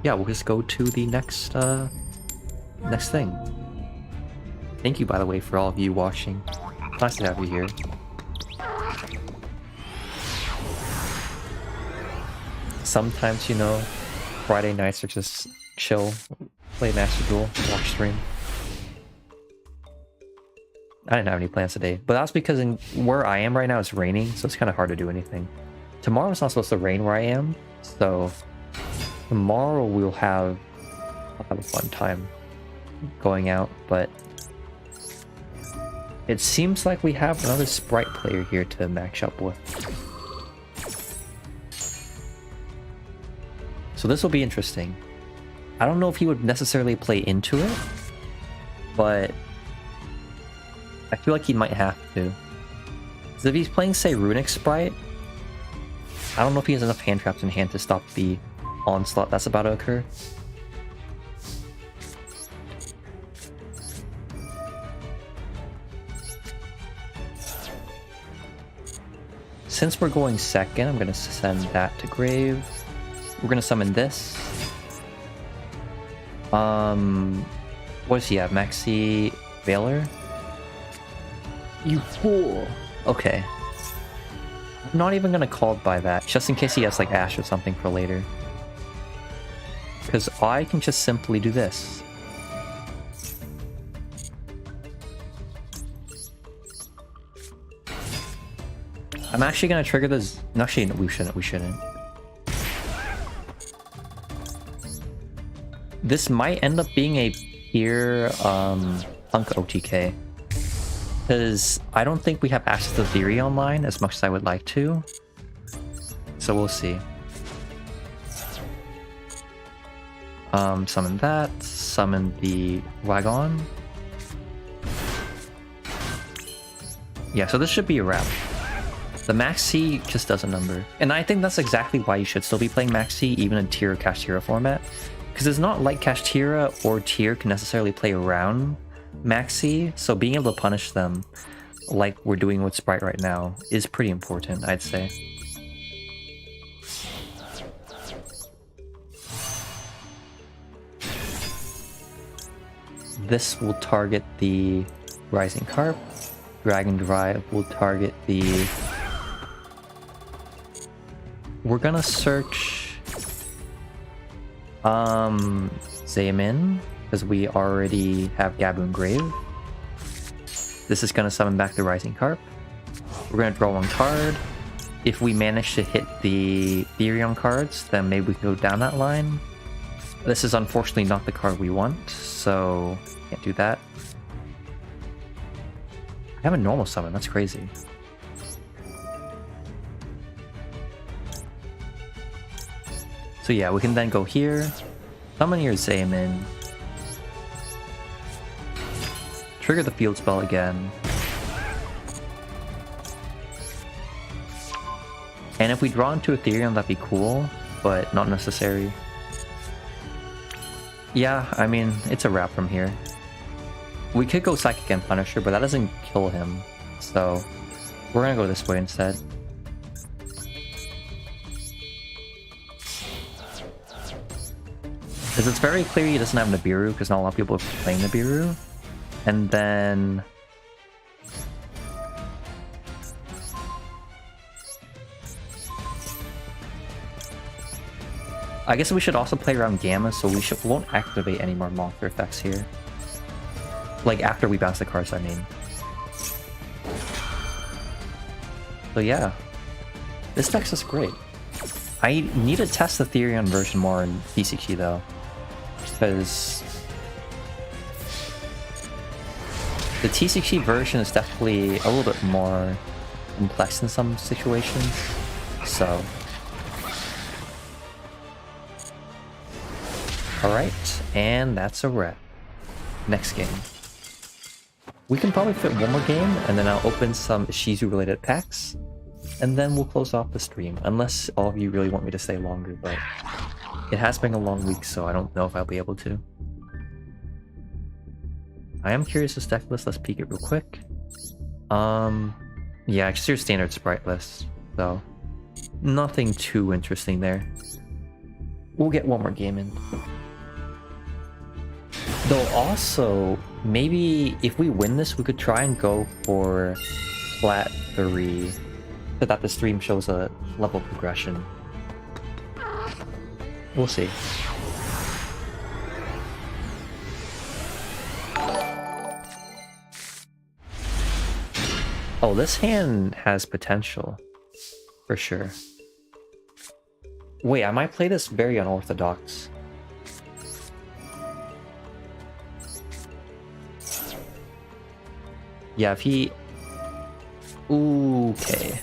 Yeah, we'll just go to the next thing. Thank you, by the way, for all of you watching. Nice to have you here. Sometimes, you know, Friday nights are just chill, play Master Duel, watch stream. I didn't have any plans today, but that's because where I am right now it's raining, so it's kind of hard to do anything. Tomorrow it's not supposed to rain where I am, so tomorrow I'll have a fun time going out, but it seems like we have another Spright player here to match up with. So this will be interesting. I don't know if he would necessarily play into it, but I feel like he might have to. Because if he's playing, say, Runic Spright, I don't know if he has enough hand traps in hand to stop the onslaught that's about to occur. Since we're going second, I'm going to send that to grave. We're going to summon this. What does he have? Maxi Veiler? You fool! Okay. I'm not even going to call by that, just in case he has like Ash or something for later. Because I can just simply do this. I'm actually gonna trigger this. No, actually, no, we shouldn't. This might end up being a pure Punk OTK. Because I don't think we have access to Therion online as much as I would like to. So we'll see. Summon that. Summon the Wagon. Yeah, so this should be a wrap. The Maxi just does a number. And I think that's exactly why you should still be playing Maxi, even in Tier or Kashtira format. Because it's not like Kashtira or Tier can necessarily play around Maxi, so being able to punish them, like we're doing with Spright right now, is pretty important, I'd say. This will target the Rising Carp. Dragon Drive will target the... We're gonna search Zayamin, because we already have Gaboon Grave. This is gonna summon back the Rising Carp. We're gonna draw one card. If we manage to hit the Therion cards, then maybe we can go down that line. This is unfortunately not the card we want, so can't do that. I have a normal summon, that's crazy. So yeah, we can then go here, summon your Zayamin. trigger the field spell again. And if we draw into a Therion, that'd be cool, but not necessary. Yeah, I mean, it's a wrap from here. We could go Psychic and Punisher, but that doesn't kill him. So, we're gonna go this way instead. Because it's very clear he doesn't have Nibiru, because not a lot of people are playing Nibiru. And then... I guess we should also play around Gamma, so we won't activate any more monster effects here. Like, after we bounce the cards, I mean. So yeah. This deck's just great. I need to test the Therion version more in TCG though. Because... the TCG version is definitely a little bit more complex in some situations. So... alright, and that's a wrap. Next game. We can probably fit one more game, and then I'll open some Shizu related packs, and then we'll close off the stream, unless all of you really want me to stay longer, but it has been a long week, so I don't know if I'll be able to. I am curious this deck list, let's peek it real quick. Yeah, just your standard Spright list, so nothing too interesting there. We'll get one more game in. Though also, maybe if we win this, we could try and go for flat 3, so that the stream shows a level progression. We'll see. Oh, this hand has potential, for sure. Wait, I might play this very unorthodox. Yeah, if he... okay.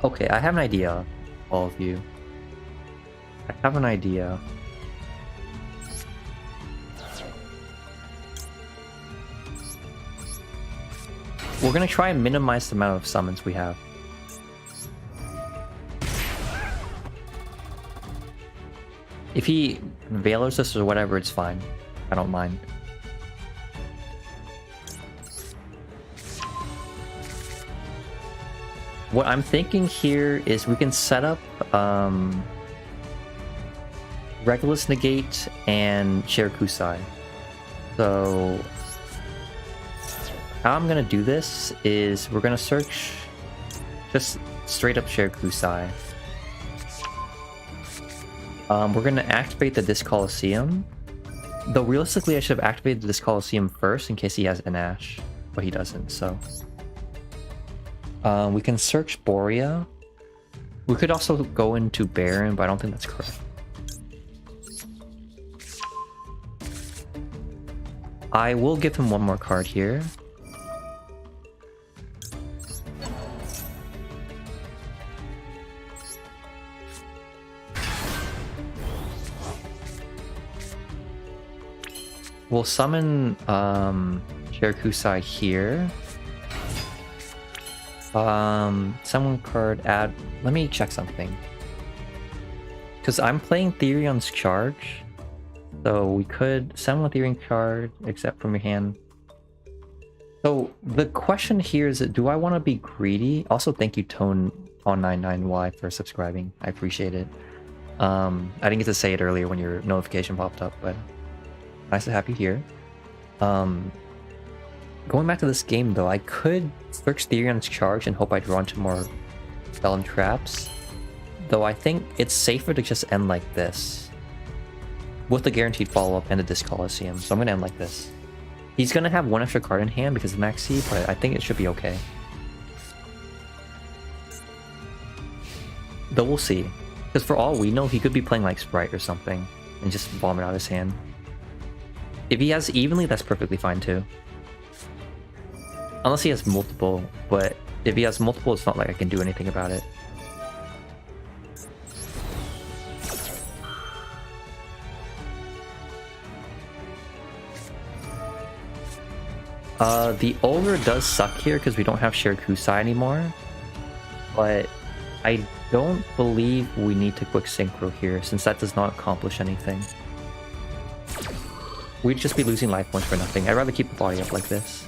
Okay, I have an idea, all of you. I have an idea. We're gonna try and minimize the amount of summons we have. If he Veilers us or whatever, it's fine. I don't mind. What I'm thinking here is we can set up Regulus Negate and Shirakusai. So how I'm gonna do this is we're gonna search just straight up Shirakusai. We're gonna activate the Disc Coliseum. Though realistically I should have activated the Disc Coliseum first in case he has an Ash, but he doesn't, so. We can search Borea. We could also go into Baron, but I don't think that's correct. I will give him one more card here. We'll summon Shirakusai here. Summon card, add... let me check something. Because I'm playing Therion's Charge. So we could summon a Therion card, except from your hand. So the question here is, do I want to be greedy? Also, thank you, Tone99Y, for subscribing. I appreciate it. I didn't get to say it earlier when your notification popped up, but nice to have you here. Going back to this game though, I could search Therion's Charge and hope I draw into more spell and traps. Though I think it's safer to just end like this. With the guaranteed follow-up and the Disc Coliseum. So I'm gonna end like this. He's gonna have one extra card in hand because of Maxi, but I think it should be okay. Though we'll see. Because for all we know, he could be playing like Spright or something and just vomit out his hand. If he has evenly, that's perfectly fine too. Unless he has multiple, but if he has multiple, it's not like I can do anything about it. The Ogre does suck here because we don't have Shared Kusai anymore. But I don't believe we need to quick synchro here since that does not accomplish anything. We'd just be losing life points for nothing. I'd rather keep the body up like this.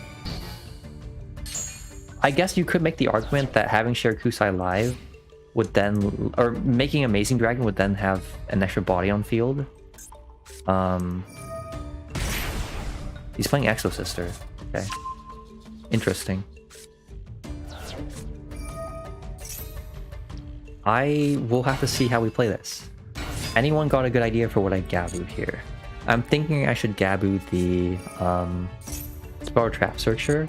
I guess you could make the argument that having Shared Kusai live would then, or making Amazing Dragon would then have an extra body on field. He's playing Exosister. Okay. Interesting. I will have to see how we play this. Anyone got a good idea for what I Gabu here? I'm thinking I should Gabu the Spell Trap Searcher,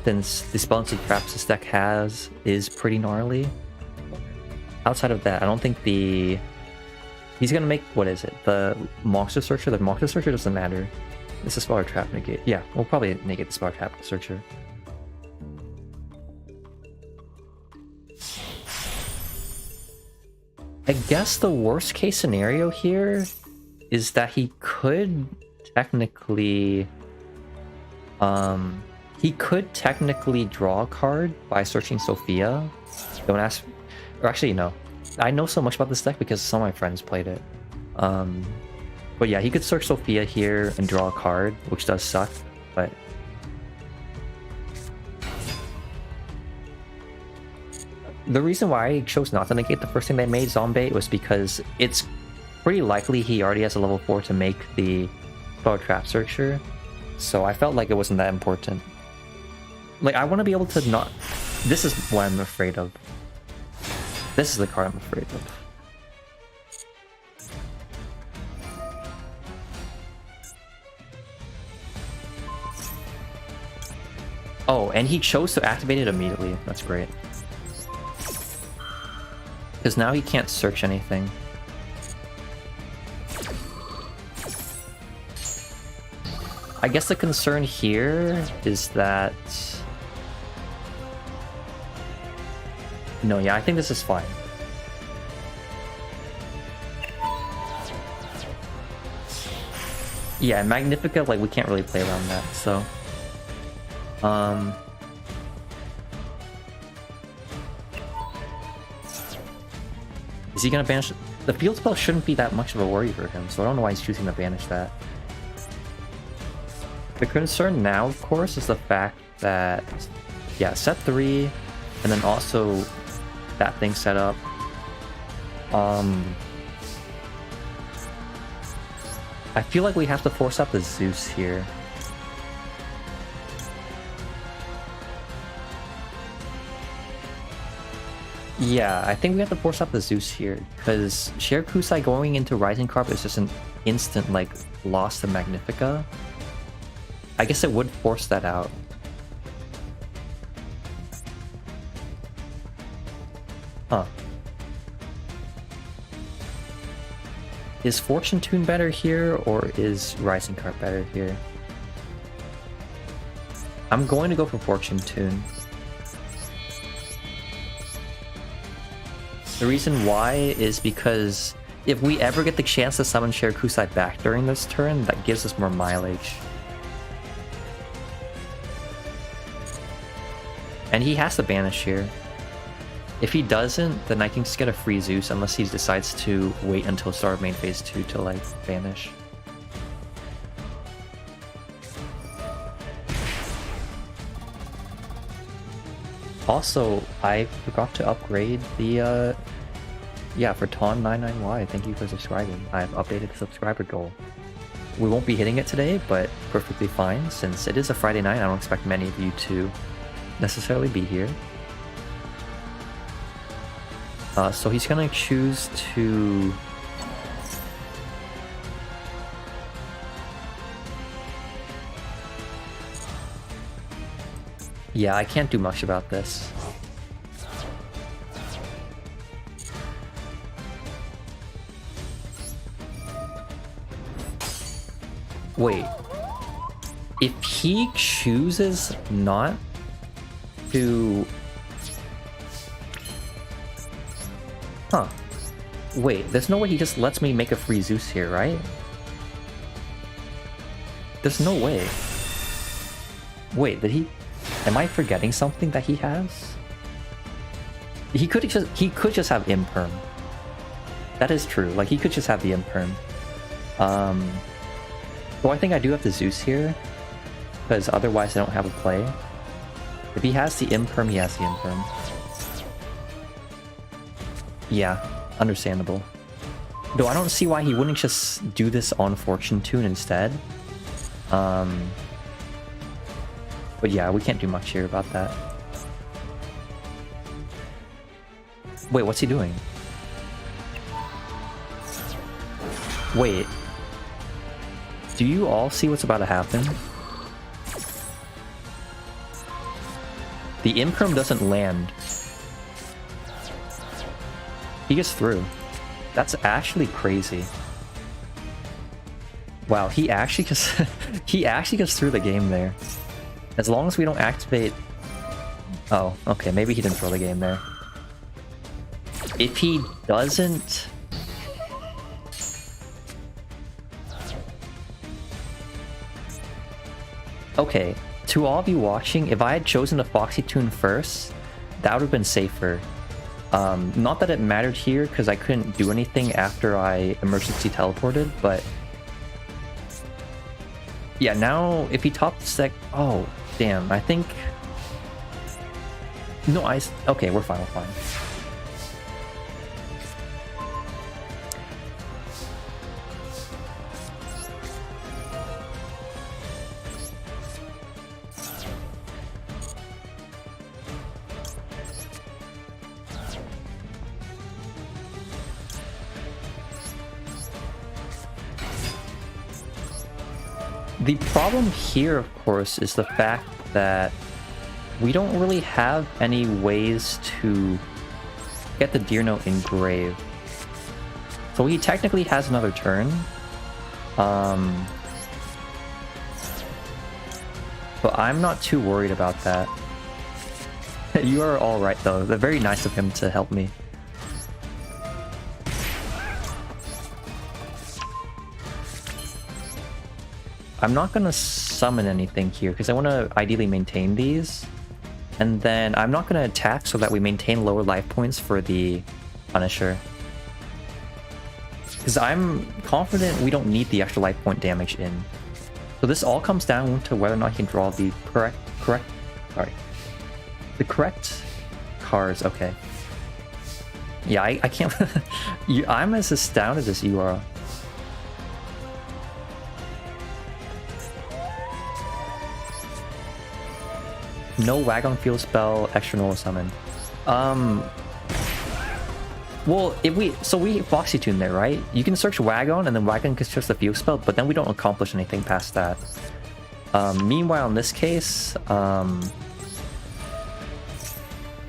since the spells and traps this deck has is pretty gnarly. Outside of that, I don't think the... He's gonna make, what is it? The Monster Searcher? The Monster Searcher doesn't matter. It's a Spell Trap negate. Yeah, we'll probably negate the Spell Trap Searcher. I guess the worst case scenario here is that he could technically draw a card by searching Sophia. Don't ask, or actually no, I know so much about this deck because some of my friends played it. But yeah, he could search Sophia here and draw a card, which does suck, but the reason why I chose not to negate the first thing they made, Zombie, was because it's pretty likely he already has a level 4 to make the Spell Trap Searcher, so I felt like it wasn't that important. Like, I want to be able to not... This is what I'm afraid of. This is the card I'm afraid of. Oh, and he chose to activate it immediately. That's great. Because now he can't search anything. I guess the concern here is that... No, yeah, I think this is fine. Yeah, Magnifica, like, we can't really play around that, so... Is he gonna banish... The field spell shouldn't be that much of a worry for him, so I don't know why he's choosing to banish that. The concern now, of course, is the fact that... Yeah, set 3, and then also that thing set up. I feel like we have to force out the Zeus here. Yeah, I think we have to force up the Zeus here, because Shared Kusai going into Rising Carp is just an instant, like, loss to Magnifica. I guess it would force that out. Huh. Is Fortune Tune better here, or is Rising Carp better here? I'm going to go for Fortune Tune. The reason why is because if we ever get the chance to summon Shared Kusai back during this turn, that gives us more mileage. And he has to banish here. If he doesn't, then I can just get a free Zeus unless he decides to wait until start of main phase 2 to, like, banish. Also, I forgot to upgrade the, yeah, for Ton99Y, thank you for subscribing. I've updated the subscriber goal. We won't be hitting it today, but perfectly fine, since it is a Friday night. I don't expect many of you to necessarily be here. So he's gonna choose to... Yeah, I can't do much about this. Wait. If he chooses not to... Huh. Wait, there's no way he just lets me make a free Zeus here, right? There's no way. Wait, did he... Am I forgetting something that he has? He could just have imperm. That is true. Like, he could just have the imperm. So I think I do have the Zeus here, because otherwise I don't have a play. If he has the imperm, he has the imperm. Yeah, understandable. Though I don't see why he wouldn't just do this on Fortune Tune instead. But yeah, we can't do much here about that. Wait, what's he doing? Wait. Do you all see what's about to happen? The imperm doesn't land. He gets through. That's actually crazy. Wow, he actually just he actually gets through the game there. As long as we don't activate... Oh, okay, maybe he didn't throw the game there. If he doesn't... Okay, to all of you watching, if I had chosen the Foxy Tune first, that would have been safer. Not that it mattered here, because I couldn't do anything after I emergency teleported, but... Yeah, now, if he top sec... Oh, damn, I think... No, okay, we're fine, we're fine. The problem here, of course, is the fact that we don't really have any ways to get the Dino in grave. So he technically has another turn. But I'm not too worried about that. You are alright though. They're very nice of him to help me. I'm not going to summon anything here because I want to ideally maintain these. And then I'm not going to attack so that we maintain lower life points for the Punisher. Because I'm confident we don't need the extra life point damage in. So this all comes down to whether or not he can draw the correct cards. Okay. Yeah, I can't... I'm as astounded as you are. No Wagon Field spell, extra normal summon. Well, if we Foxy Tune there, right? You can search Wagon and then Wagon can search the field spell, but then we don't accomplish anything past that. Meanwhile, in this case,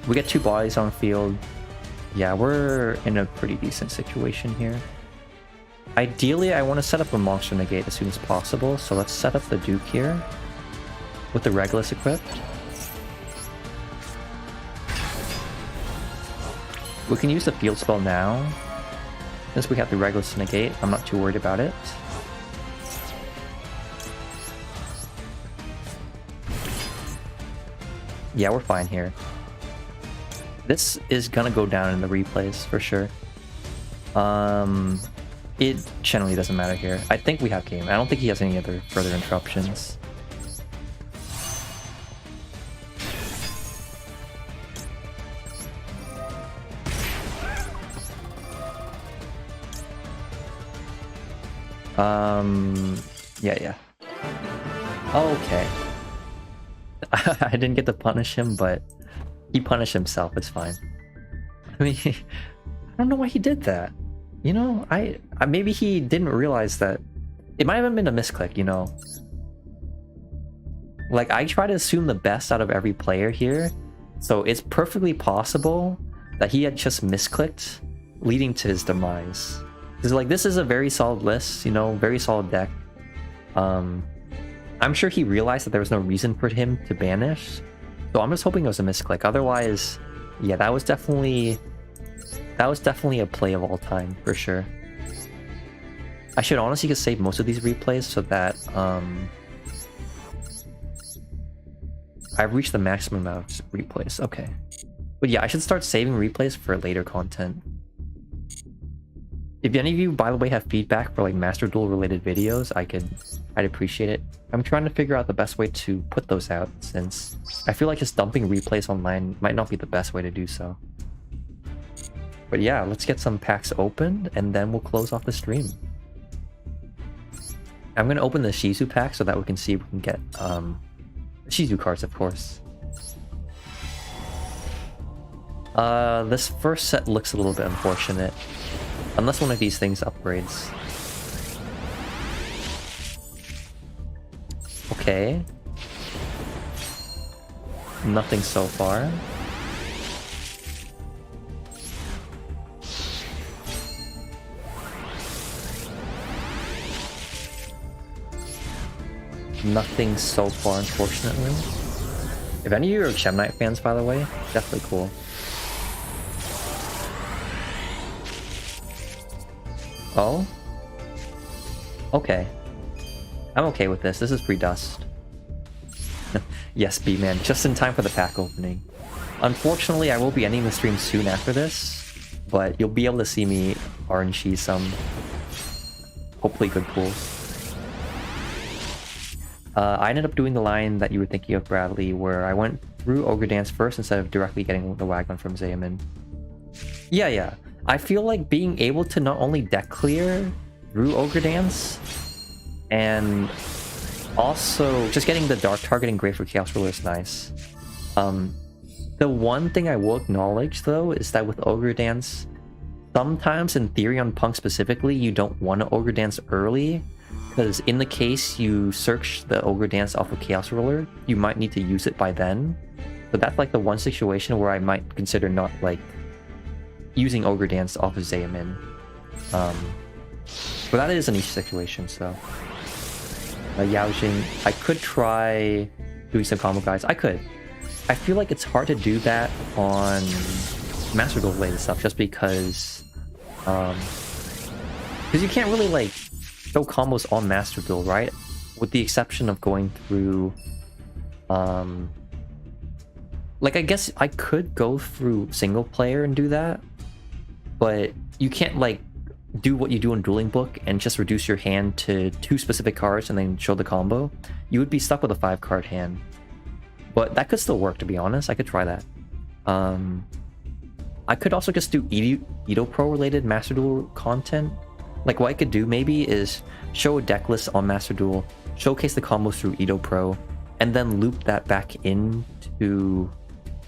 we get 2 bodies on field. Yeah, we're in a pretty decent situation here. Ideally, I want to set up a Monster Negate as soon as possible, so let's set up the Duke here with the Regulus equipped. We can use the field spell now. Since we have the Regulus negate, I'm not too worried about it. Yeah, we're fine here. This is gonna go down in the replays for sure. It generally doesn't matter here. I think we have game. I don't think he has any other further interruptions. Yeah. Okay. I didn't get to punish him, but he punished himself, it's fine. I mean, I don't know why he did that. You know, I maybe he didn't realize that it might have been a misclick, you know. Like, I try to assume the best out of every player here, so it's perfectly possible that he had just misclicked, leading to his demise. Because, like, this is a very solid list, you know, very solid deck. I'm sure he realized that there was no reason for him to banish, so I'm just hoping it was a misclick. Otherwise, yeah, that was definitely a play of all time, for sure. I should honestly just save most of these replays so that, I've reached the maximum amount of replays. Okay. But yeah, I should start saving replays for later content. If any of you, by the way, have feedback for like Master Duel related videos, I'd appreciate it. I'm trying to figure out the best way to put those out, since I feel like just dumping replays online might not be the best way to do so. But yeah, let's get some packs opened and then we'll close off the stream. I'm going to open the Shizu pack so that we can see if we can get Shizu cards, of course. This first set looks a little bit unfortunate. Unless one of these things upgrades. Okay. Nothing so far. Nothing so far, unfortunately. If any of you are Gem Knight fans, by the way, definitely cool. Oh? Okay. I'm okay with this. This is pre-dust. Yes, B-Man, just in time for the pack opening. Unfortunately, I will be ending the stream soon after this, but you'll be able to see me RNG some hopefully good pools. I ended up doing the line that you were thinking of, Bradley, where I went through Ogre Dance first instead of directly getting the Wagon from Zayamin. Yeah. I feel like being able to not only deck clear through Ogre Dance, and also just getting the Dark Target and Great for Chaos Ruler is nice. The one thing I will acknowledge, though, is that with Ogre Dance, sometimes in Therion P.U.N.K specifically, you don't want to Ogre Dance early, because in the case you search the Ogre Dance off of Chaos Ruler, you might need to use it by then. But that's like the one situation where I might consider not like using Ogre Dance off of Zayamin. But that is a niche situation, so. Yao Jing, I could try doing some combo guides. I could. I feel like it's hard to do that on Master Duel related stuff, just because you can't really like show combos on Master Duel, right? With the exception of going through like, I guess I could go through single player and do that, but you can't like do what you do in Dueling Book and just reduce your hand to 2 specific cards and then show the combo. You would be stuck with a 5-card hand. But that could still work, to be honest. I could try that. I could also just do Edo Pro related Master Duel content. Like, what I could do maybe is show a deck list on Master Duel, showcase the combos through Edo Pro, and then loop that back into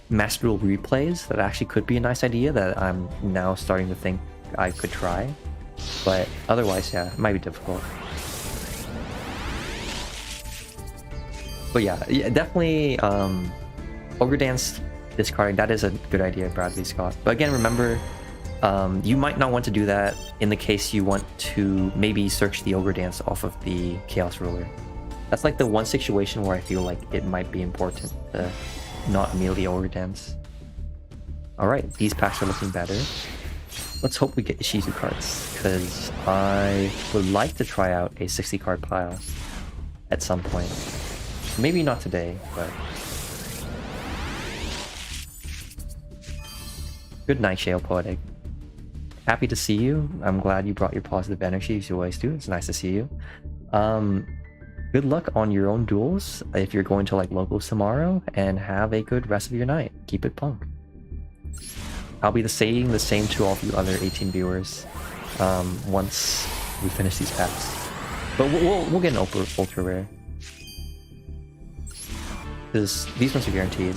Master Duel replays. That actually could be a nice idea that I'm now starting to think I could try. But otherwise, yeah, it might be difficult. But yeah, definitely Ogre Dance discarding, that is a good idea, Bradley Scott. But again, remember, you might not want to do that in the case you want to maybe search the Ogre Dance off of the Chaos Ruler. That's like the one situation where I feel like it might be important to not immediately Ogre Dance. Alright, these packs are looking better. Let's hope we get Shizu cards, because I would like to try out a 60-card pile at some point. Maybe not today, but... Good night, Shale Poetic. Happy to see you. I'm glad you brought your positive energy, as you always do. It's nice to see you. Good luck on your own duels if you're going to like locals tomorrow, and have a good rest of your night. Keep it punk. I'll be saying the same to all of you other 18 viewers once we finish these packs. But we'll get an ultra rare, because these ones are guaranteed.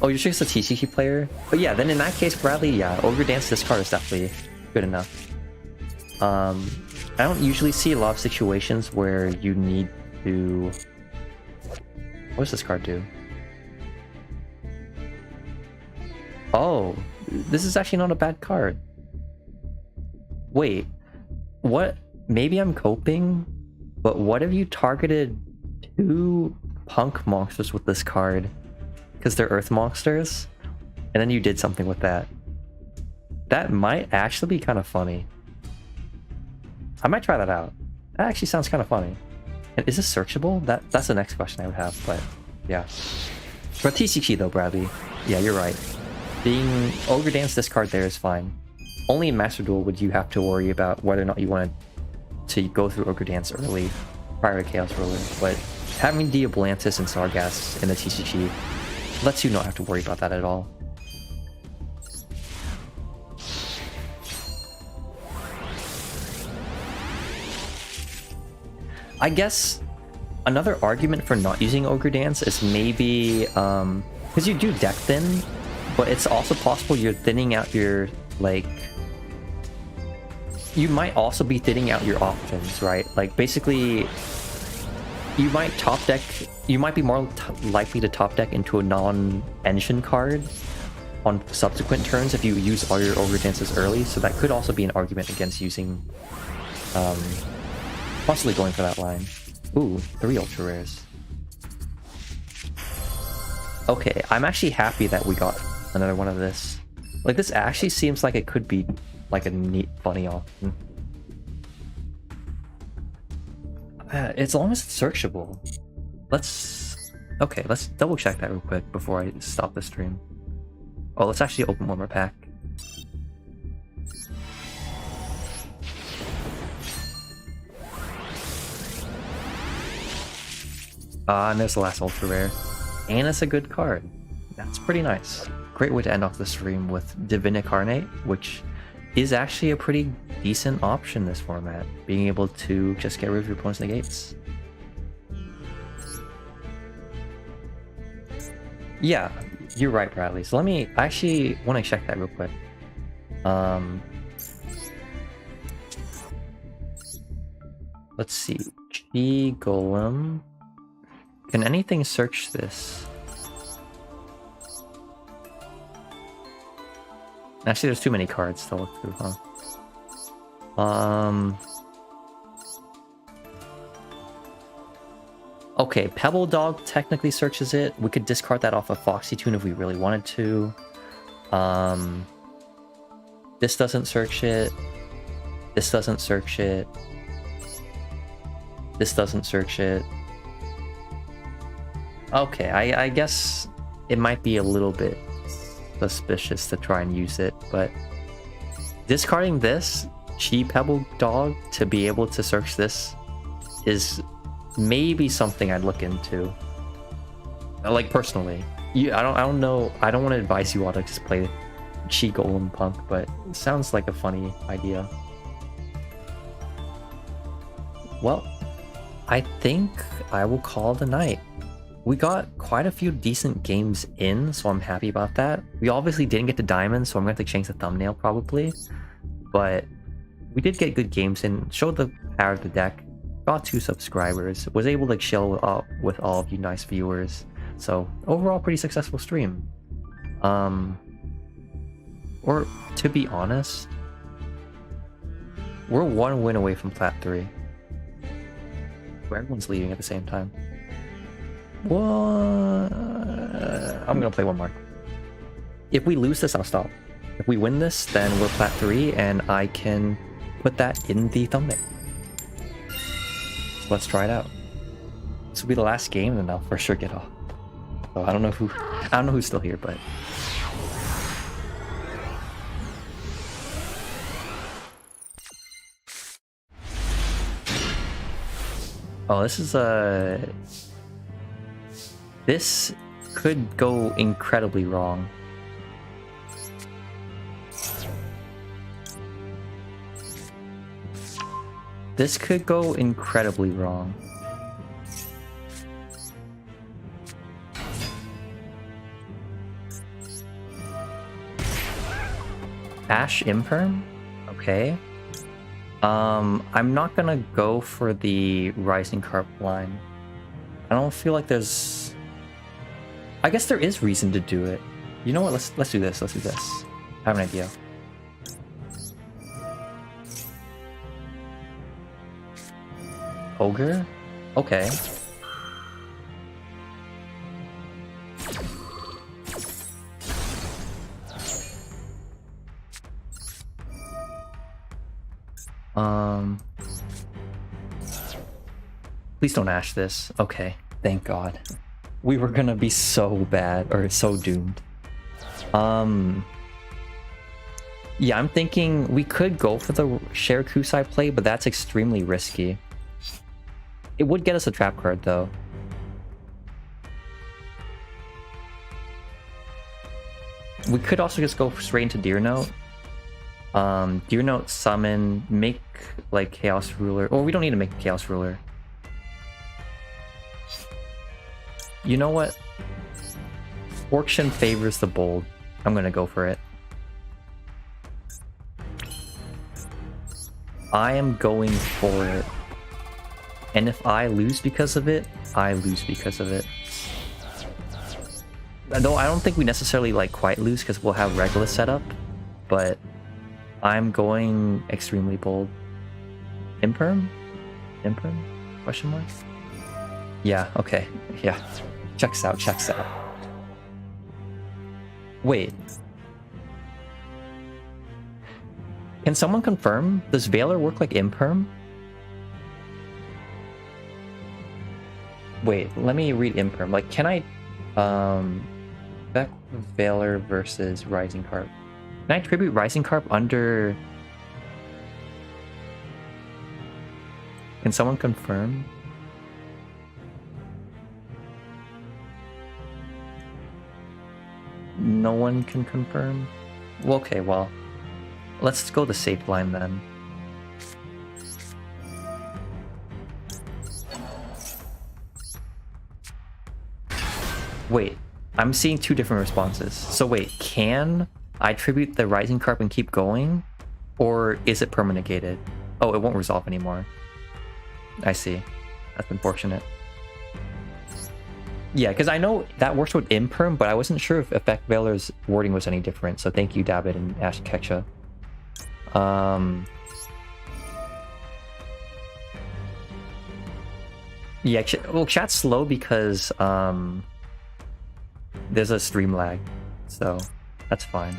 Oh, you're just a TCG player? But yeah, then in that case, Bradley, yeah, Ogre Dance discard is definitely good enough. I don't usually see a lot of situations where you need to... What does this card do? Oh, this is actually not a bad card. Wait, what? Maybe I'm coping, but what if you targeted 2 Punk monsters with this card? Because they're Earth monsters, and then you did something with that. That might actually be kind of funny. I might try that out. That actually sounds kind of funny. And is this searchable? That's the next question I would have, but yeah. For TCG though, Bradley, yeah, you're right. Being Ogre Dance discard there is fine. Only in Master Duel would you have to worry about whether or not you wanted to go through Ogre Dance early, prior to Chaos Ruler, but having Diablantis and Sargass in the TCG lets you not have to worry about that at all. I guess another argument for not using Ogre Dance is maybe because you do deck thin, but it's also possible you're thinning out your, like, you might also be thinning out your options, right? Like basically you might top deck, you might be more likely to top deck into a non-engine card on subsequent turns if you use all your Ogre Dances early, so that could also be an argument against using possibly going for that line. Ooh, 3 ultra rares. Okay, I'm actually happy that we got another one of this. Like, this actually seems like it could be like a neat, funny option. As long as it's searchable. Let's double check that real quick before I stop the stream. Oh, let's actually open one more pack. And there's the last ultra rare. And it's a good card. That's pretty nice. Great way to end off the stream with Divincarnate, which is actually a pretty decent option in this format. Being able to just get rid of your opponent's negates. Yeah, you're right, Bradley. So I actually want to check that real quick. Let's see. G Golem. Can anything search this? Actually, there's too many cards to look through, huh? Okay, Pebble Dog technically searches it. We could discard that off of Foxy Tune if we really wanted to. This doesn't search it. This doesn't search it. This doesn't search it. Okay, I guess it might be a little bit suspicious to try and use it, but discarding this cheap Pebble Dog to be able to search this is maybe something I'd look into. Like, personally. I don't know, I don't want to advise you all to just play Chi Golem Punk, but it sounds like a funny idea. Well, I think I will call it a night. We got quite a few decent games in, so I'm happy about that. We obviously didn't get to Diamond, so I'm going to have to change the thumbnail probably. But we did get good games in, showed the power of the deck, got 2 subscribers, was able to chill with all of you nice viewers. So overall, pretty successful stream. Or to be honest, we're 1 win away from Plat 3. Where everyone's leaving at the same time. What? I'm gonna play one more. If we lose this, I'll stop. If we win this, then we're Plat 3, and I can put that in the thumbnail. So let's try it out. This will be the last game, and I'll for sure get off. So I don't know who's still here, but oh, this is a. This could go incredibly wrong. This could go incredibly wrong. Ash Imperm? Okay. I'm not gonna go for the Rising Carp line. I don't feel like there's... I guess there is reason to do it. You know what? Let's do this. Let's do this. I have an idea. Ogre? Okay. Please don't Ash this. Okay, thank God. We were gonna be so bad, or so doomed. Yeah, I'm thinking we could go for the Share Kusai play, but that's extremely risky. It would get us a trap card, though. We could also just go straight into Deer Note. Deer Note, summon, make like Chaos Ruler. Or we don't need to make a Chaos Ruler. You know what? Fortune favors the bold. I'm gonna go for it. I am going for it. And if I lose because of it, I lose because of it. Though I don't think we necessarily like quite lose because we'll have Regulus set up, but I'm going extremely bold. Imperm? Imperm? Question mark? Yeah, okay. Yeah. Checks out, checks out. Wait. Can someone confirm? Does Valor work like Imperm? Wait, let me read Imperm. Like, can I... Back Valor versus Rising Carp. Can I tribute Rising Carp under... Can someone confirm? No one can confirm? Well, okay, well... Let's go the safe line then. Wait, I'm seeing two different responses. So wait, can I tribute the Rising Carp and keep going? Or is it perma-negated? Oh, it won't resolve anymore. I see. That's unfortunate. Yeah, because I know that works with Imperm, but I wasn't sure if Effect Valor's wording was any different. So thank you, David and Ash Ketcha. Yeah, well, chat's slow because there's a stream lag, so that's fine.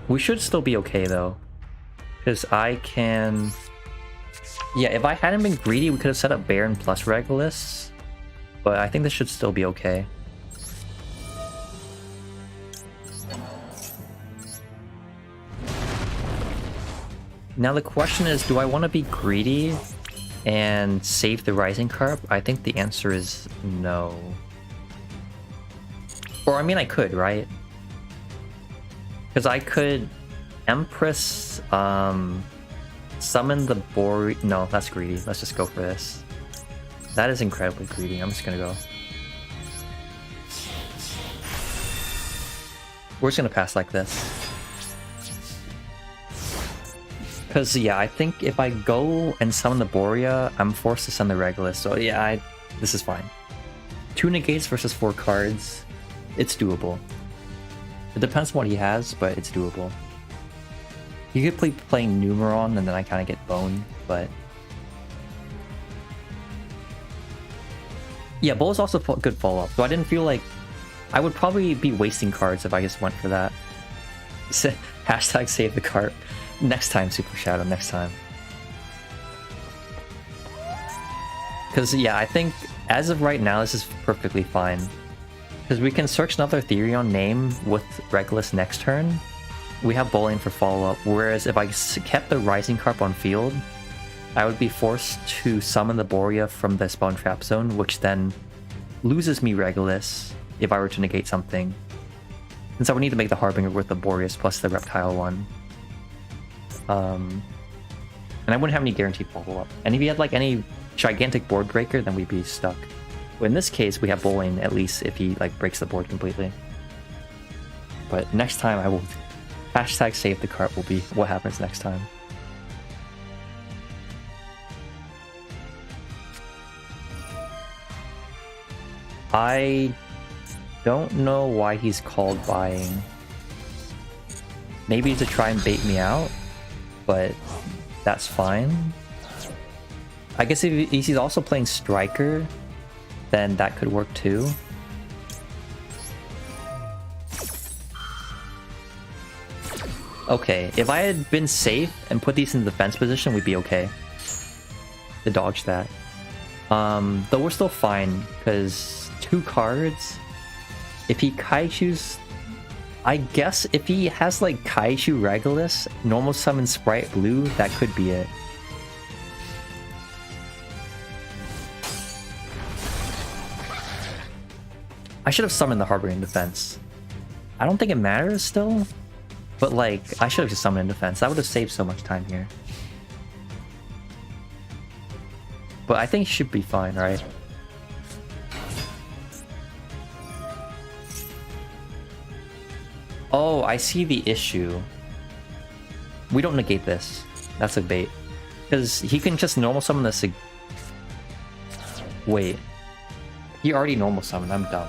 We should still be okay though, because I can... Yeah, if I hadn't been greedy, we could have set up Baron plus Regulus, but I think this should still be okay. Now the question is, do I want to be greedy and save the Rising Carp? I think the answer is no. Or I mean, I could, right? Because I could Empress summon the Boreal. No, that's greedy. Let's just go for this. That is incredibly greedy. I'm just gonna go. We're just gonna pass like this. Because, yeah, I think if I go and summon the Borea, I'm forced to send the Regulus. So, yeah, this is fine. 2 negates versus 4 cards. It's doable. It depends on what he has, but it's doable. You could play playing Numeron, and then I kind of get boned, but... Yeah, Bull is also good follow-up, so I didn't feel like... I would probably be wasting cards if I just went for that. Hashtag save the cart. Next time, Super Shadow, next time. Because, yeah, I think as of right now, this is perfectly fine. Because we can search another Therion name with Regulus next turn. We have bowling for follow-up, whereas if I kept the Rising Carp on field, I would be forced to summon the Borea from the spawn trap zone, which then loses me Regulus if I were to negate something. Since I would need to make the Harbinger with the Boreas plus the Reptile one. And I wouldn't have any guaranteed follow-up. And if you had like any gigantic board breaker, then we'd be stuck. But in this case, we have bowling at least if he like breaks the board completely. But next time I will... Hashtag save the cart will be what happens next time. I don't know why he's called buying. Maybe to try and bait me out, but that's fine. I guess if he's also playing Striker, then that could work too. Okay, if I had been safe and put these in the defense position, we'd be okay. To dodge that. Though we're still fine, because 2 cards. If he Kaichu's... I guess if he has like Kaichu Regulus, normal summon Spright Blue, that could be it. I should have summoned the Harbour in defense. I don't think it matters still, but like, I should have just summoned in defense. That would have saved so much time here. But I think it should be fine, right? Oh, I see the issue. We don't negate this. That's a bait. Because he can just normal summon this. Wait. He already normal summoned. I'm dumb.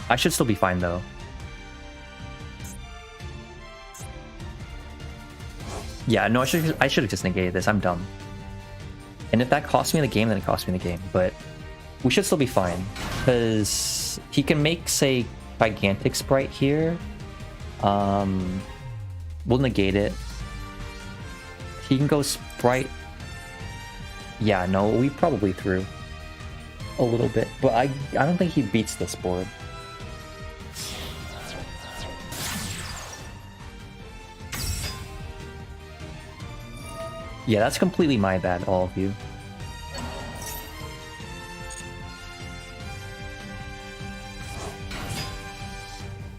I should still be fine though. Yeah, no, I should have just negated this. I'm dumb. And if that cost me the game, then it cost me the game. But we should still be fine. Because he can make, say, gigantic Spright here. We'll negate it. He can go Spright. Yeah, no, we probably threw a little bit, but I don't think he beats this board. Yeah, that's completely my bad, all of you.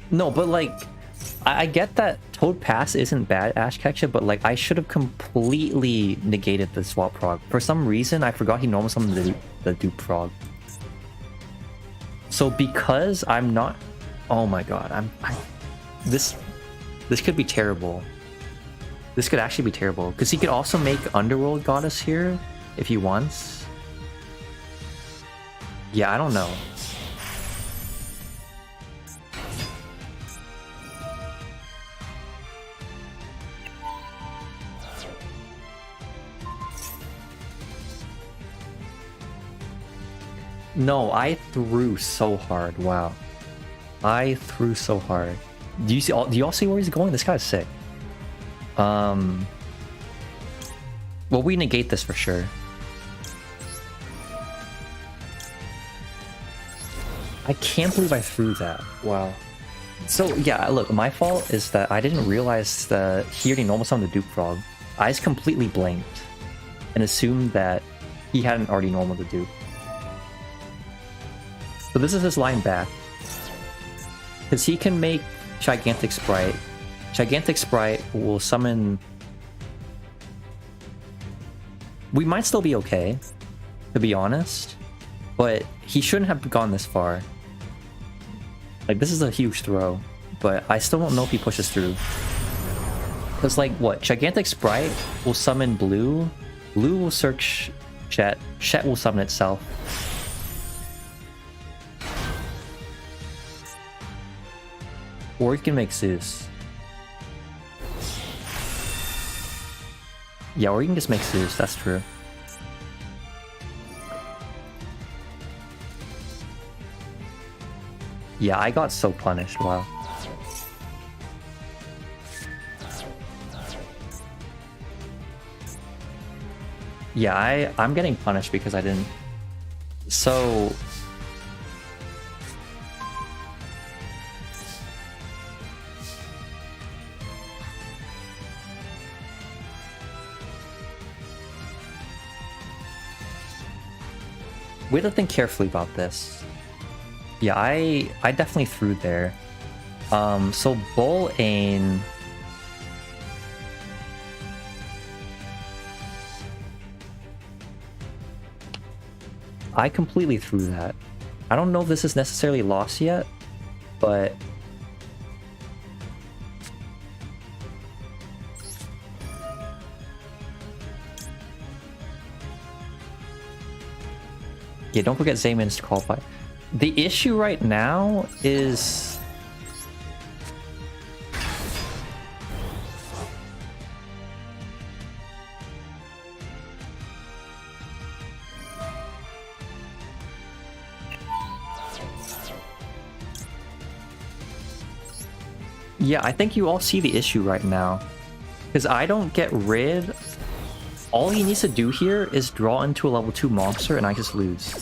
No, but like, I get that Toad Pass isn't bad, Ash Ketchup, but like, I should have completely negated the swap prog. For some reason, I forgot he normal summoned the dupe prog. So because I'm not... Oh my god, this could be terrible. This could actually be terrible, because he could also make Underworld Goddess here, if he wants. Yeah, I don't know. No, I threw so hard. Wow. I threw so hard. Do you all see where he's going? This guy's sick. Well, we negate this for sure. I can't believe I threw that. Wow. So yeah, look, my fault is that I didn't realize that he already normal summoned the Duke Frog. I just completely blanked and assumed that he hadn't already normal the Duke. So this is his line back. Because he can make Gigantic Spright. Gigantic Spright will summon... We might still be okay, to be honest. But he shouldn't have gone this far. Like, this is a huge throw. But I still don't know if he pushes through. Because, like, what? Gigantic Spright will summon Blue. Blue will search Chet. Chet will summon itself. Or he can make Zeus. Yeah, or you can just make Zeus, that's true. Yeah, I got so punished, wow. Yeah, I'm getting punished because I didn't... So... We have to think carefully about this. Yeah, I definitely threw there. So Bull Ain... I completely threw that. I don't know if this is necessarily lost yet, but... Yeah, don't forget Zayman's to qualify. The issue right now is... Yeah, I think you all see the issue right now. Because I don't get rid... All he needs to do here is draw into a level 2 monster and I just lose.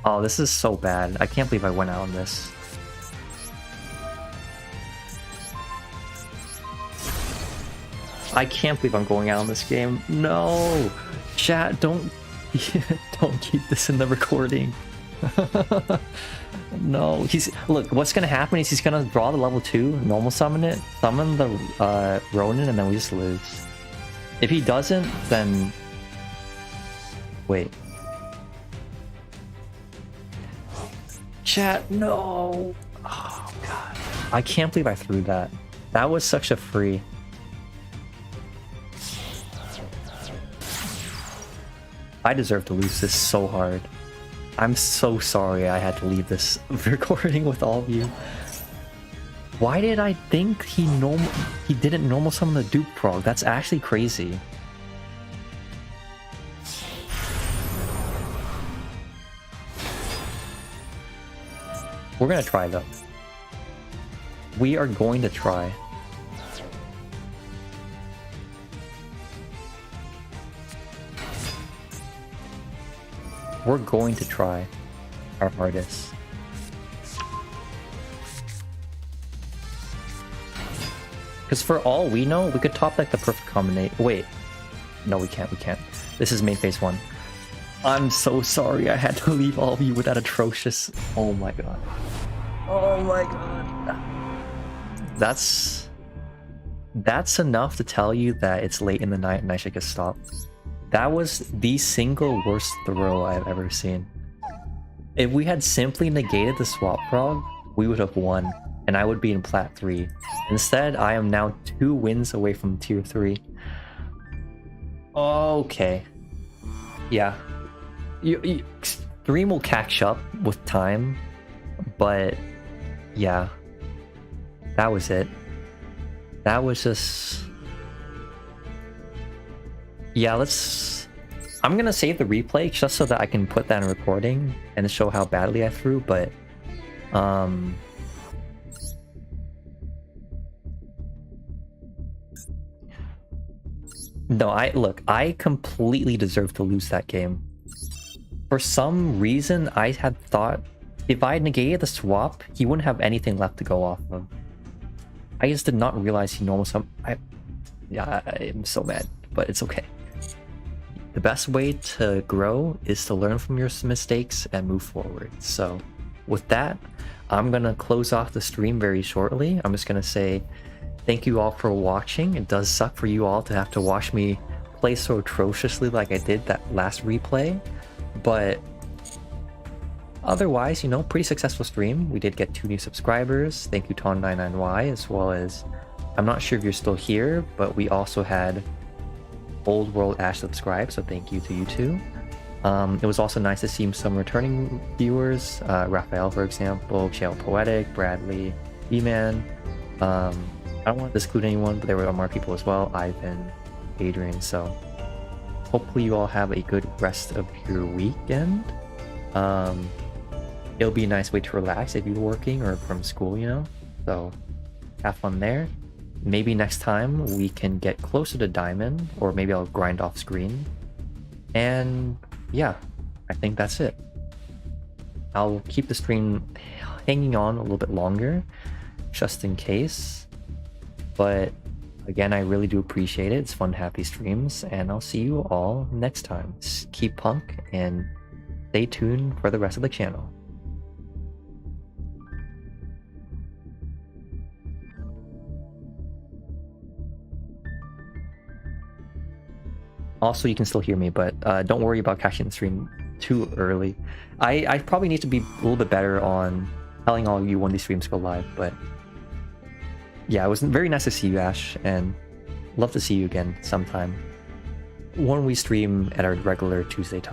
Oh, this is so bad. I can't believe I went out on this. I can't believe I'm going out on this game. No! Chat, don't keep this in the recording. No, look, what's gonna happen is he's gonna draw the level 2, normal summon it, summon the Ronin, and then we just lose. If he doesn't, then... Wait. Chat, no! Oh, God. I can't believe I threw that. That was such a free. I deserve to lose this so hard. I'm so sorry I had to leave this recording with all of you. Why did I think he didn't normal summon the Duke Prog? That's actually crazy. We're gonna try though. We are going to try. We're going to try our hardest. Because for all we know, we could top like the perfect combination. Wait. No, we can't. We can't. This is main phase 1. I'm so sorry I had to leave all of you with that atrocious... Oh my god. Oh my god. That's enough to tell you that it's late in the night and I should get stopped. That was the single worst throw I've ever seen. If we had simply negated the swap prog, we would have won, and I would be in Plat 3. Instead, I am now 2 wins away from Tier 3. Okay. Yeah. Stream will catch up with time, but yeah. That was it. That was just... Yeah, I'm gonna save the replay just so that I can put that in recording and show how badly I threw, but no, I completely deserve to lose that game. For some reason, I had thought if I negated the swap, he wouldn't have anything left to go off of. I just did not realize he normal sum. I'm so mad, but it's okay. The best way to grow is to learn from your mistakes and move forward. So with that, I'm gonna close off the stream very shortly. I'm just gonna say thank you all for watching. It does suck for you all to have to watch me play so atrociously like I did that last replay, but otherwise, you know, pretty successful stream. We did get 2 new subscribers. Thank you Ton99Y, as well as, I'm not sure if you're still here, but we also had Old World Ash subscribe, so thank you to you too. It was also nice to see some returning viewers, Raphael for example, Shale Poetic, Bradley, B-Man. I don't want to exclude anyone, but there were more people as well, Ivan, Adrian, so hopefully you all have a good rest of your weekend. It'll be a nice way to relax if you're working or from school, you know, so have fun there. Maybe next time we can get closer to Diamond, or maybe I'll grind off screen. And yeah, I think that's it. I'll keep the stream hanging on a little bit longer, just in case. But again, I really do appreciate it. It's fun to have these streams, and I'll see you all next time. Keep punk and stay tuned for the rest of the channel. Also, you can still hear me, but don't worry about catching the stream too early. I probably need to be a little bit better on telling all of you when these streams go live, but yeah, it was very nice to see you, Ash, and love to see you again sometime when we stream at our regular Tuesday time.